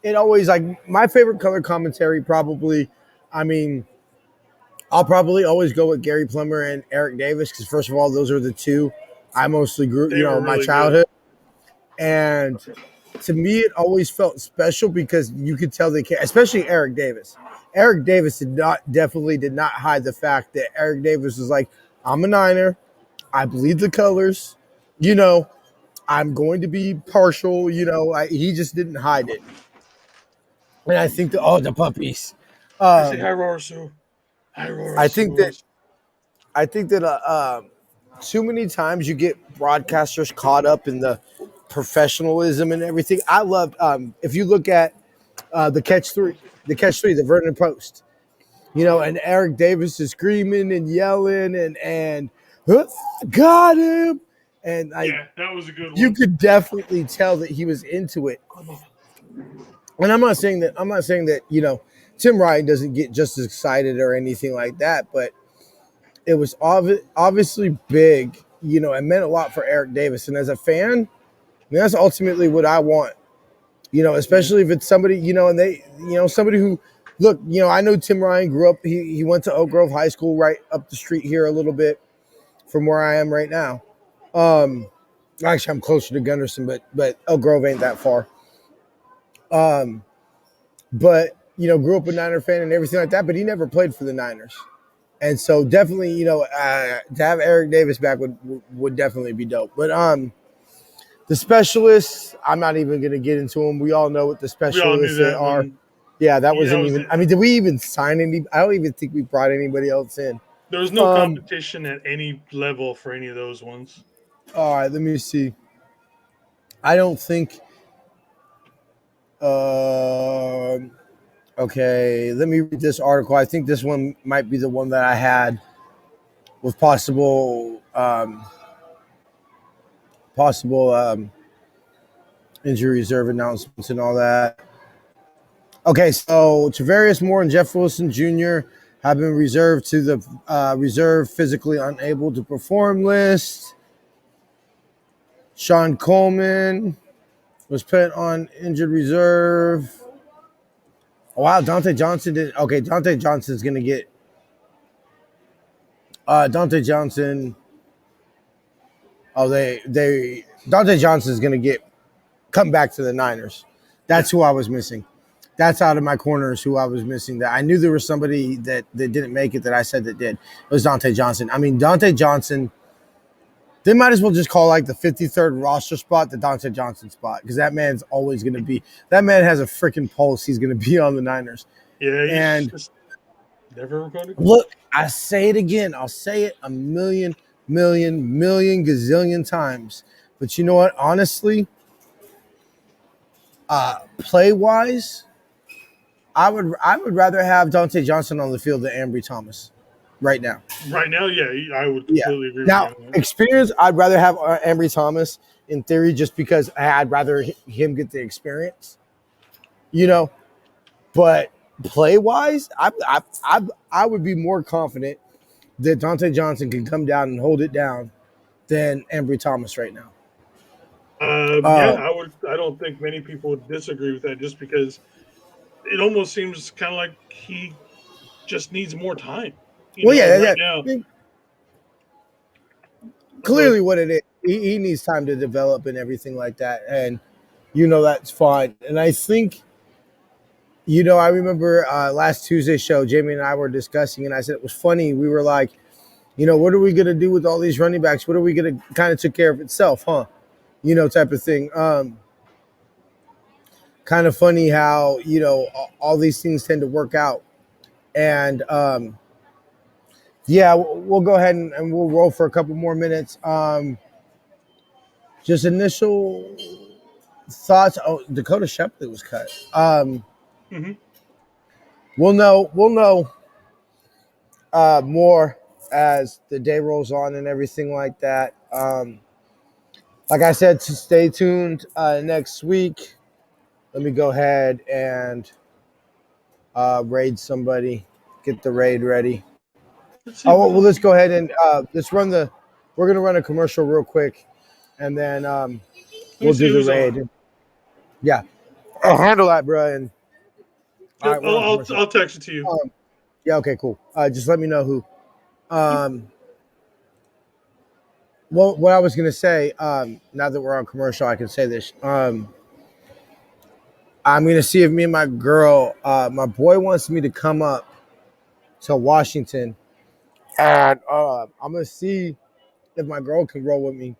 it always, like, my favorite color commentary probably, I mean, I'll probably always go with Gary Plummer and Eric Davis because, first of all, those are the two I mostly grew, they were my really childhood. And to me, it always felt special because you could tell they care, especially Eric Davis. Eric Davis definitely did not hide the fact that Eric Davis was like, I'm a Niner. I bleed the colors. I'm going to be partial. He just didn't hide it. And I think the puppies. I say hi, Rorsu. Hi, I think that Rorsu. too many times you get broadcasters caught up in the professionalism and everything. I loved if you look at the catch three, the Vernon Post, and Eric Davis is screaming and yelling and got him, and Yeah, that was a good one. you could definitely tell that he was into it. And I'm not saying that Tim Ryan doesn't get just as excited or anything like that, but it was obviously big, it meant a lot for Eric Davis. And as a fan, that's ultimately what I want, especially if it's somebody, and they, somebody who, look, I know Tim Ryan grew up, he went to Oak Grove High School right up the street here a little bit from where I am right now. Actually, I'm closer to Gunderson, but Oak Grove ain't that far. But, grew up a Niner fan and everything like that, but he never played for the Niners. And so definitely, to have Eric Davis back would definitely be dope. But the specialists, I'm not even going to get into them. We all know what the specialists they are. One. Yeah, that wasn't even. I mean, did we even sign any? I don't even think we brought anybody else in. There was no competition at any level for any of those ones. All right, let me see. I don't think. Okay, let me read this article. I think this one might be the one that I had with possible injury reserve announcements and all that. Okay, so Tavarius Moore and Jeff Wilson Jr. have been reserved to the reserve physically unable to perform list. Sean Coleman was put on injured reserve. Oh, wow, Dante Johnson did. Okay, Dante Johnson's going to get. Dante Johnson. Oh, Dante Johnson's going to come back to the Niners. That's who I was missing. That's out of my corners who I was missing. That I knew there was somebody that didn't make it that I said that did. It was Dante Johnson. I mean, Dante Johnson, they might as well just call like the 53rd roster spot the Dante Johnson spot because that man's always going to be – that man has a freaking pulse. He's going to be on the Niners. Yeah, and just never going to – look, I say it again. I'll say it a million gazillion times. But you know what? Honestly, play-wise – I would rather have Dante Johnson on the field than Ambry Thomas right now. Right now, yeah, I would completely agree now, with you. Experience, I'd rather have Ambry Thomas in theory just because I'd rather him get the experience, But play-wise, I would be more confident that Dante Johnson can come down and hold it down than Ambry Thomas right now. Yeah, I don't think many people would disagree with that just because – it almost seems kind of like he just needs more time. Now. Clearly what it is. He needs time to develop and everything like that. And, that's fine. And I think, I remember last Tuesday's show, Jamie and I were discussing, and I said it was funny. We were like, what are we going to do with all these running backs? What are we going to kind of take care of itself, huh? Type of thing. Kind of funny how, all these things tend to work out And yeah, we'll go ahead and we'll roll for a couple more minutes. Just initial thoughts. Oh, Dakota Shepley was cut. Mm-hmm. We'll know more as the day rolls on and everything like that. Like I said, to stay tuned next week. Let me go ahead and raid somebody. Get the raid ready. Let's see Oh who's well, on. let's go ahead and let's run the. We're gonna run a commercial real quick, and then Let me we'll see do the who's on. raid. Yeah, I'll handle that, bro. And all Yep, right, we're on commercial. I'll text it to you. Yeah, okay, cool. Just let me know who. Yep. Well, what I was gonna say. Now that we're on commercial, I can say this. I'm gonna see if me and my girl, my boy wants me to come up to Washington, and I'm gonna see if my girl can roll with me,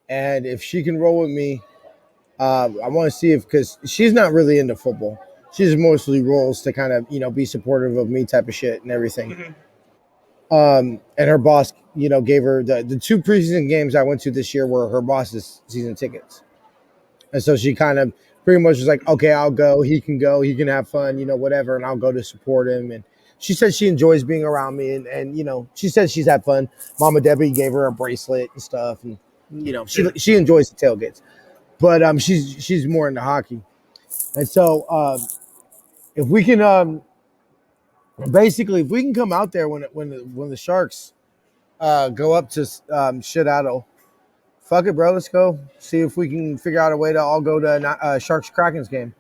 and if she can roll with me, I want to see if because she's not really into football. She's mostly rolls to kind of be supportive of me type of shit and everything. Mm-hmm. And her boss, gave her the two preseason games I went to this year were her boss's season tickets, and so she kind of pretty much was like, okay, I'll go. He can go. He can have fun, whatever, and I'll go to support him. And she said she enjoys being around me, and she said she's had fun. Mama Debbie gave her a bracelet and stuff, and Yeah. she enjoys the tailgates. But she's more into hockey, and so if we can basically if we can come out there when the Sharks go up to Shitado, fuck it, bro. Let's go see if we can figure out a way to all go to Sharks Krakens game.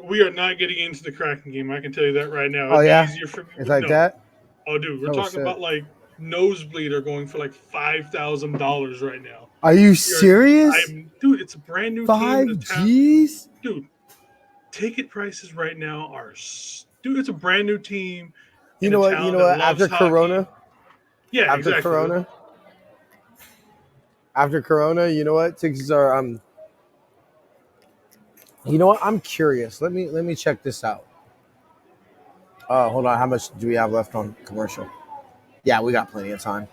We are not getting into the Kraken game. I can tell you that right now. Oh It'd be yeah, easier for me. it's like No. that. Oh, dude, we're Oh talking shit. about like nosebleed are going for like $5,000 right now. Are you You're, serious? dude. It's a brand new team in the Five town. G's? Dude, ticket prices right now are. Dude, it's a brand new team You in a know what? You town know that what? loves hockey. Yeah, After exactly. Corona, after Corona, you know what? Tickets are You know what? I'm curious. Let me check this out. Hold on. How much do we have left on commercial? Yeah, we got plenty of time.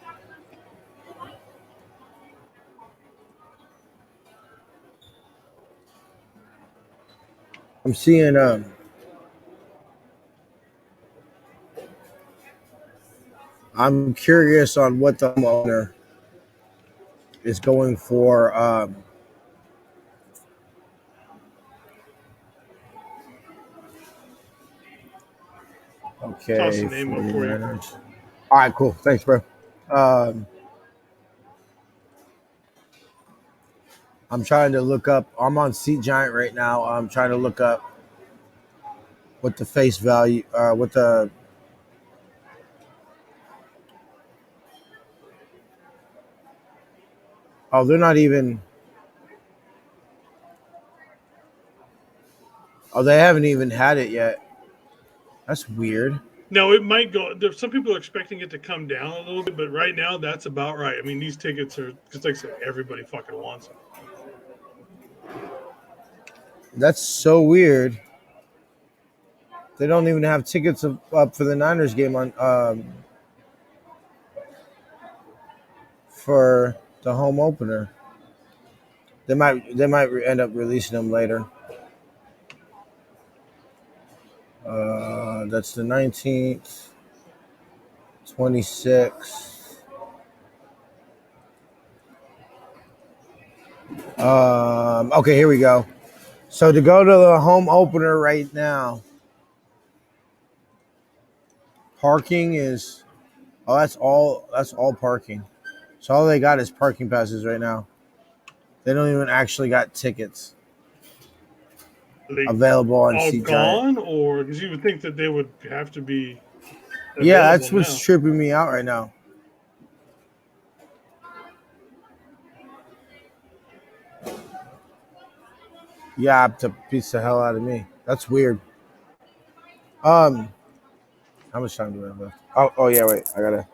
I'm seeing. I'm curious on what the homeowner is going for. Toss the Okay, name up for you. 49ers. All right, cool. Thanks, bro. Um, I'm trying to look up. I'm on Seat Giant right now. I'm trying to look up what the face value, what the. Oh, they're not even. Oh, they haven't even had it yet. That's weird. Now it might go. Some people are expecting it to come down a little bit, but right now that's about right. I mean, these tickets are because, like I said, everybody fucking wants them. That's so weird. They don't even have tickets up for the Niners game on for the home opener. They might end up releasing them later. That's the 19th, 26th. Okay, here we go. So to go to the home opener right now, parking is that's all parking. So all they got is parking passes right now. They don't even actually got tickets Are they available on all Seat Giant. gone, or because you would think that they would have to be Yeah, available that's what's now? tripping me out right now. Yeah, to piece the hell out of me. That's weird. Um, how much time do we have left? Oh yeah, wait. I gotta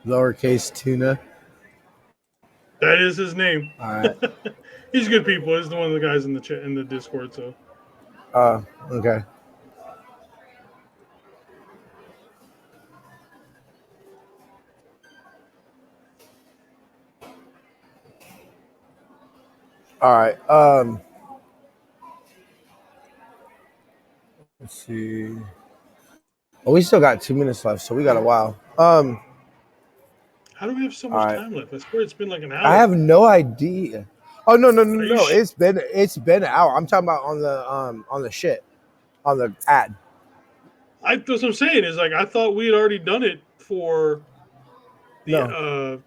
lowercase tuna. That is his name. All right. He's good people. He's the one of the guys in the chat in the Discord. So Okay. All right. Let's see. Oh, we still got 2 minutes left, so we got a while. How do we have so All much right. time left? I swear it's been like an I hour. have no idea. Oh no no no Are no you? no! It's been an hour. I'm talking about on the shit on the ad. That's what I'm saying. Is like I thought we had already done it for the No,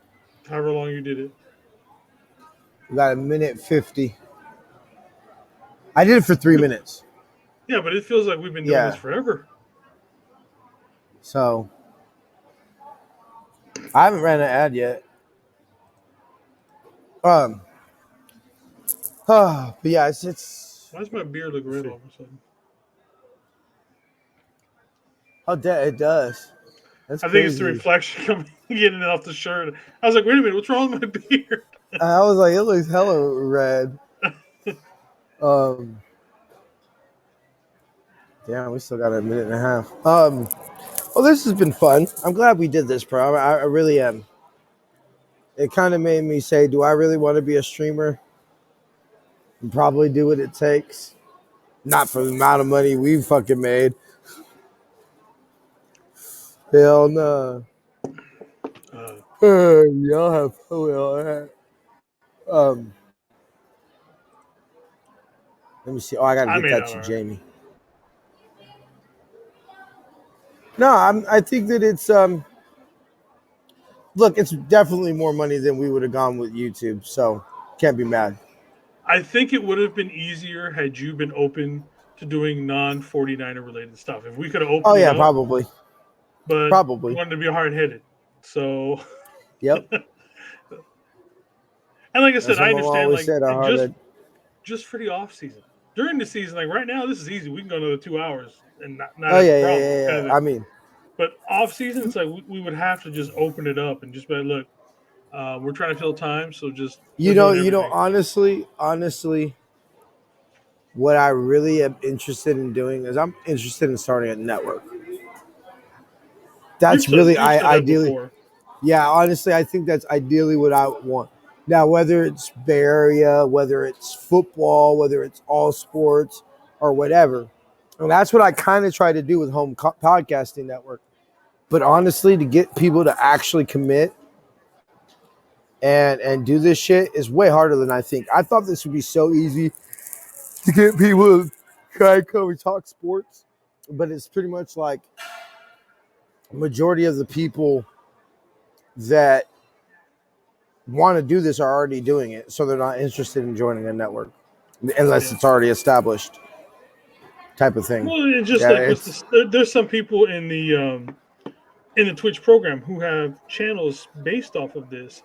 however long you did it. we got a minute 50. I did it for 3 minutes. Yeah, but it feels like we've been doing this Yeah. forever. So I haven't ran an ad yet. Um. But yeah, it's. Why does my beard look Let's red see. all of a sudden? Oh, it does. That's I think it's the crazy. reflection coming getting it off the shirt. I was like, wait a minute, what's wrong with my beard? I was like, it looks hella red. Um. Damn, we still got a minute and a half. Well, this has been fun. I'm glad we did this, bro. I really am. It kind of made me say, do I really want to be a streamer and probably do what it takes? Not for the amount of money we fucking made. Hell no. Uh, Y'all have fun with all that. Um, Let me see. Oh, I got to I get made that out to all right. Jamie. No, I think that it's look, it's definitely more money than we would have gone with YouTube, so can't be mad. I think it would have been easier had you been open to doing non 49er related stuff. If we could have Oh opened it yeah, up, probably, but you probably. wanted to be hard headed. So, Yep, and like I said, that's what I my mom understand. always Like said. I heard it. just for the off season. During the season, like right now, this is easy. We can go another 2 hours and not Oh have a yeah, yeah, problem, yeah, kind yeah. of I thing. mean, But off season, it's like we would have to just open it up and just be like, look, we're trying to fill time, so just we're doing everything. honestly, what I really am interested in doing is I'm interested in starting a network. That's really You've said I that ideally. before. Yeah, honestly, I think that's ideally what I want. Now, whether it's Bay Area, whether it's football, whether it's all sports or whatever, and that's what I kind of try to do with podcasting network. But honestly, to get people to actually commit and do this shit is way harder than I think. I thought this would be so easy to get people to try and come and talk sports, but it's pretty much like majority of the people that want to do this are already doing it, so they're not interested in joining a network unless Yeah. it's already established type of thing. Well, it's just Yeah, like with it's this. There's some people in the Twitch program who have channels based off of this,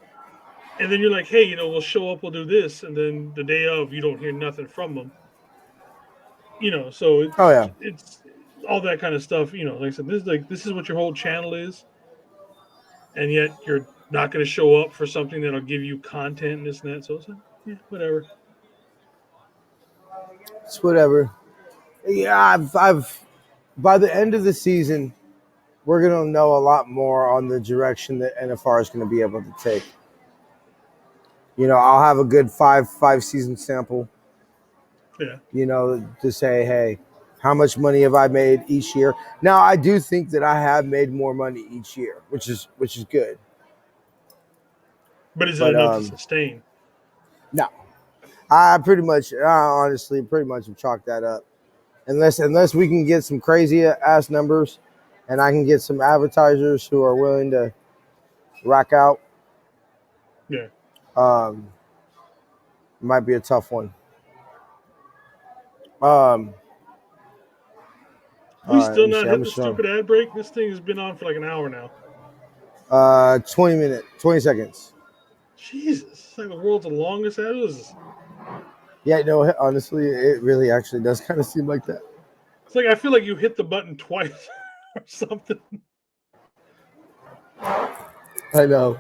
and then you're like, hey, we'll show up, we'll do this, and then the day of, you don't hear nothing from them. So oh yeah, it's all that kind of stuff. Like I said, this is what your whole channel is, and yet you're not going to show up for something that'll give you content and this and that. So it's like, yeah, whatever. it's whatever. Yeah, I've by the end of the season, we're gonna know a lot more on the direction that NFR is gonna be able to take. I'll have a good five season sample. Yeah. To say, hey, how much money have I made each year? Now, I do think that I have made more money each year, which is good. But is it But enough to sustain? no, I honestly, pretty much have chalked that up. Unless we can get some crazy ass numbers, and I can get some advertisers who are willing to rack out, Yeah. um, might be a tough one. Um, We all right, let still me see. not I'm hit the showing. stupid ad break. This thing has been on for like an hour now. 20 seconds. Jesus, it's like the world's the longest ad. Yeah, no, honestly, it really actually does kind of seem like that. It's like I feel like you hit the button twice or something. I know.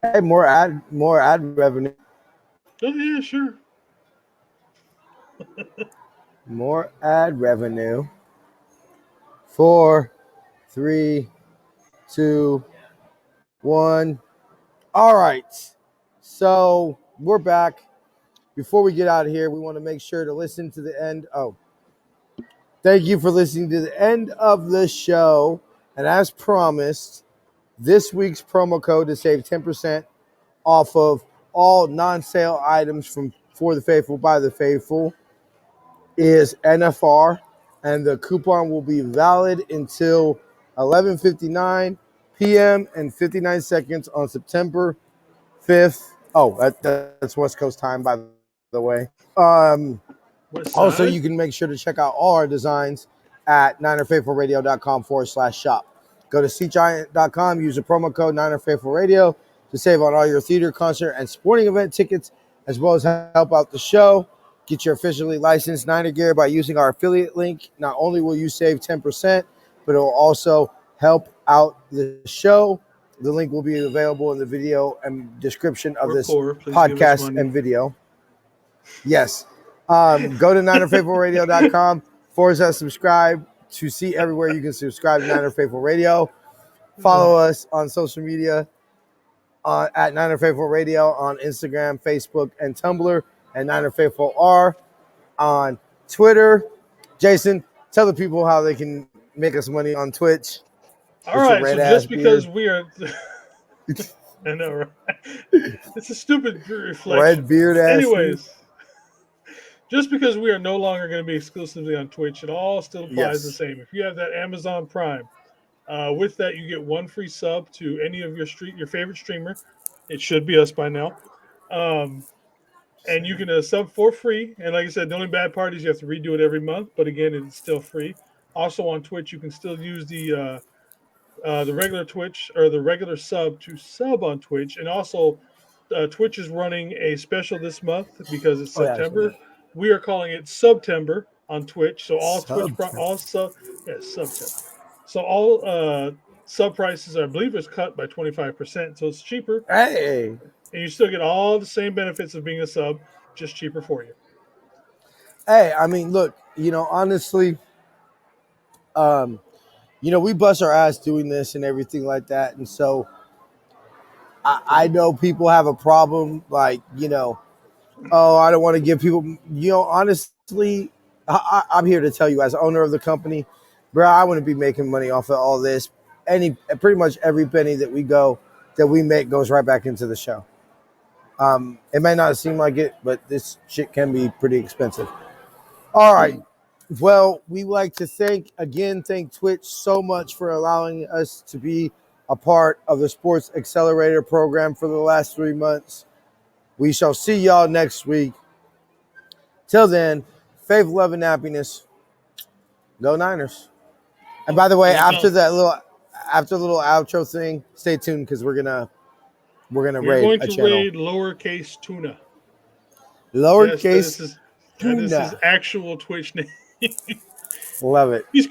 Hey, more ad revenue. Oh yeah, sure. More ad revenue. 4, 3, 2, 1. All right. So we're back. Before we get out of here, we want to make sure to listen to the end. Oh, thank you for listening to the end of the show. And as promised, this week's promo code to save 10% off of all non-sale items from For the Faithful by the Faithful is NFR, and the coupon will be valid until 11:59 p.m. and 59 seconds on September 5th. Oh, that's West Coast time, by the way. Also, you can make sure to check out all our designs at NinerFaithfulRadio.com/shop. Go to SeatGiant.com, use the promo code NinerFaithfulRadio to save on all your theater, concert, and sporting event tickets, as well as help out the show. Get your officially licensed Niner gear by using our affiliate link. Not only will you save 10%, but it will also help out the show. The link will be available in the video and description of this podcast and video. Yes. Go to NinerFaithfulRadio.com/subscribe to see everywhere you can subscribe to Niner Faithful Radio. Follow us on social media at Niner Faithful Radio on Instagram, Facebook, and Tumblr, and Niner Faithful R on Twitter. Jason, tell the people how they can make us money on Twitch. All right, so just because we are... I know, right? It's a stupid reflection. Red beard ass. Anyways, just because we are no longer going to be exclusively on Twitch, it all still applies the same. If you have that Amazon Prime, with that you get one free sub to any of your favorite streamer. It should be us by now. And you can sub for free. And like I said, the only bad part is you have to redo it every month. But again, it's still free. Also on Twitch, you can still use the regular Twitch or the regular sub to sub on Twitch. And also, Twitch is running a special this month because it's September. We are calling it Subtember on Twitch. So all September. So all sub prices, I believe, is cut by 25%. So it's cheaper. Hey. And you still get all the same benefits of being a sub, just cheaper for you. Hey, I mean, look, honestly, we bust our ass doing this and everything like that. And so I know people have a problem, like, I don't want to give people, honestly, I'm here to tell you as owner of the company, bro, I wouldn't be making money off of all this. Pretty much every penny that we make goes right back into the show. It may not seem like it, but this shit can be pretty expensive. All right. Well, we like to thank Twitch so much for allowing us to be a part of the Sports Accelerator program for the last 3 months. We shall see y'all next week. Till then, faith, love, and happiness. Go Niners. And by the way, after the little outro thing, stay tuned because we're gonna raid a channel. We're going to raid lowercase tuna. Lowercase tuna. This is actual Twitch name. Love it. He's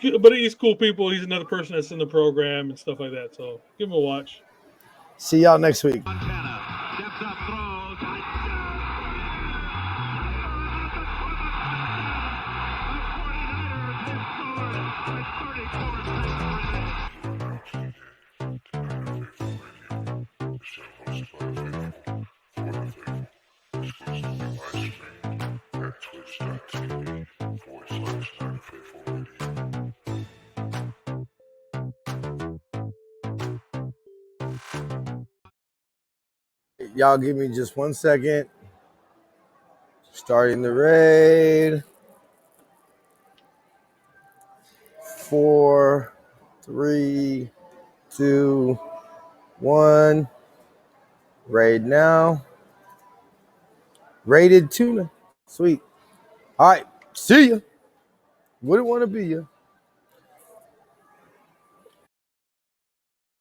cool people. He's another person that's in the program and stuff like that. So give him a watch. See y'all next week. Y'all give me just 1 second. Starting the raid. 4, 3, 2, 1. Raid now. Raided tuna. Sweet. All right. See ya. Wouldn't want to be ya.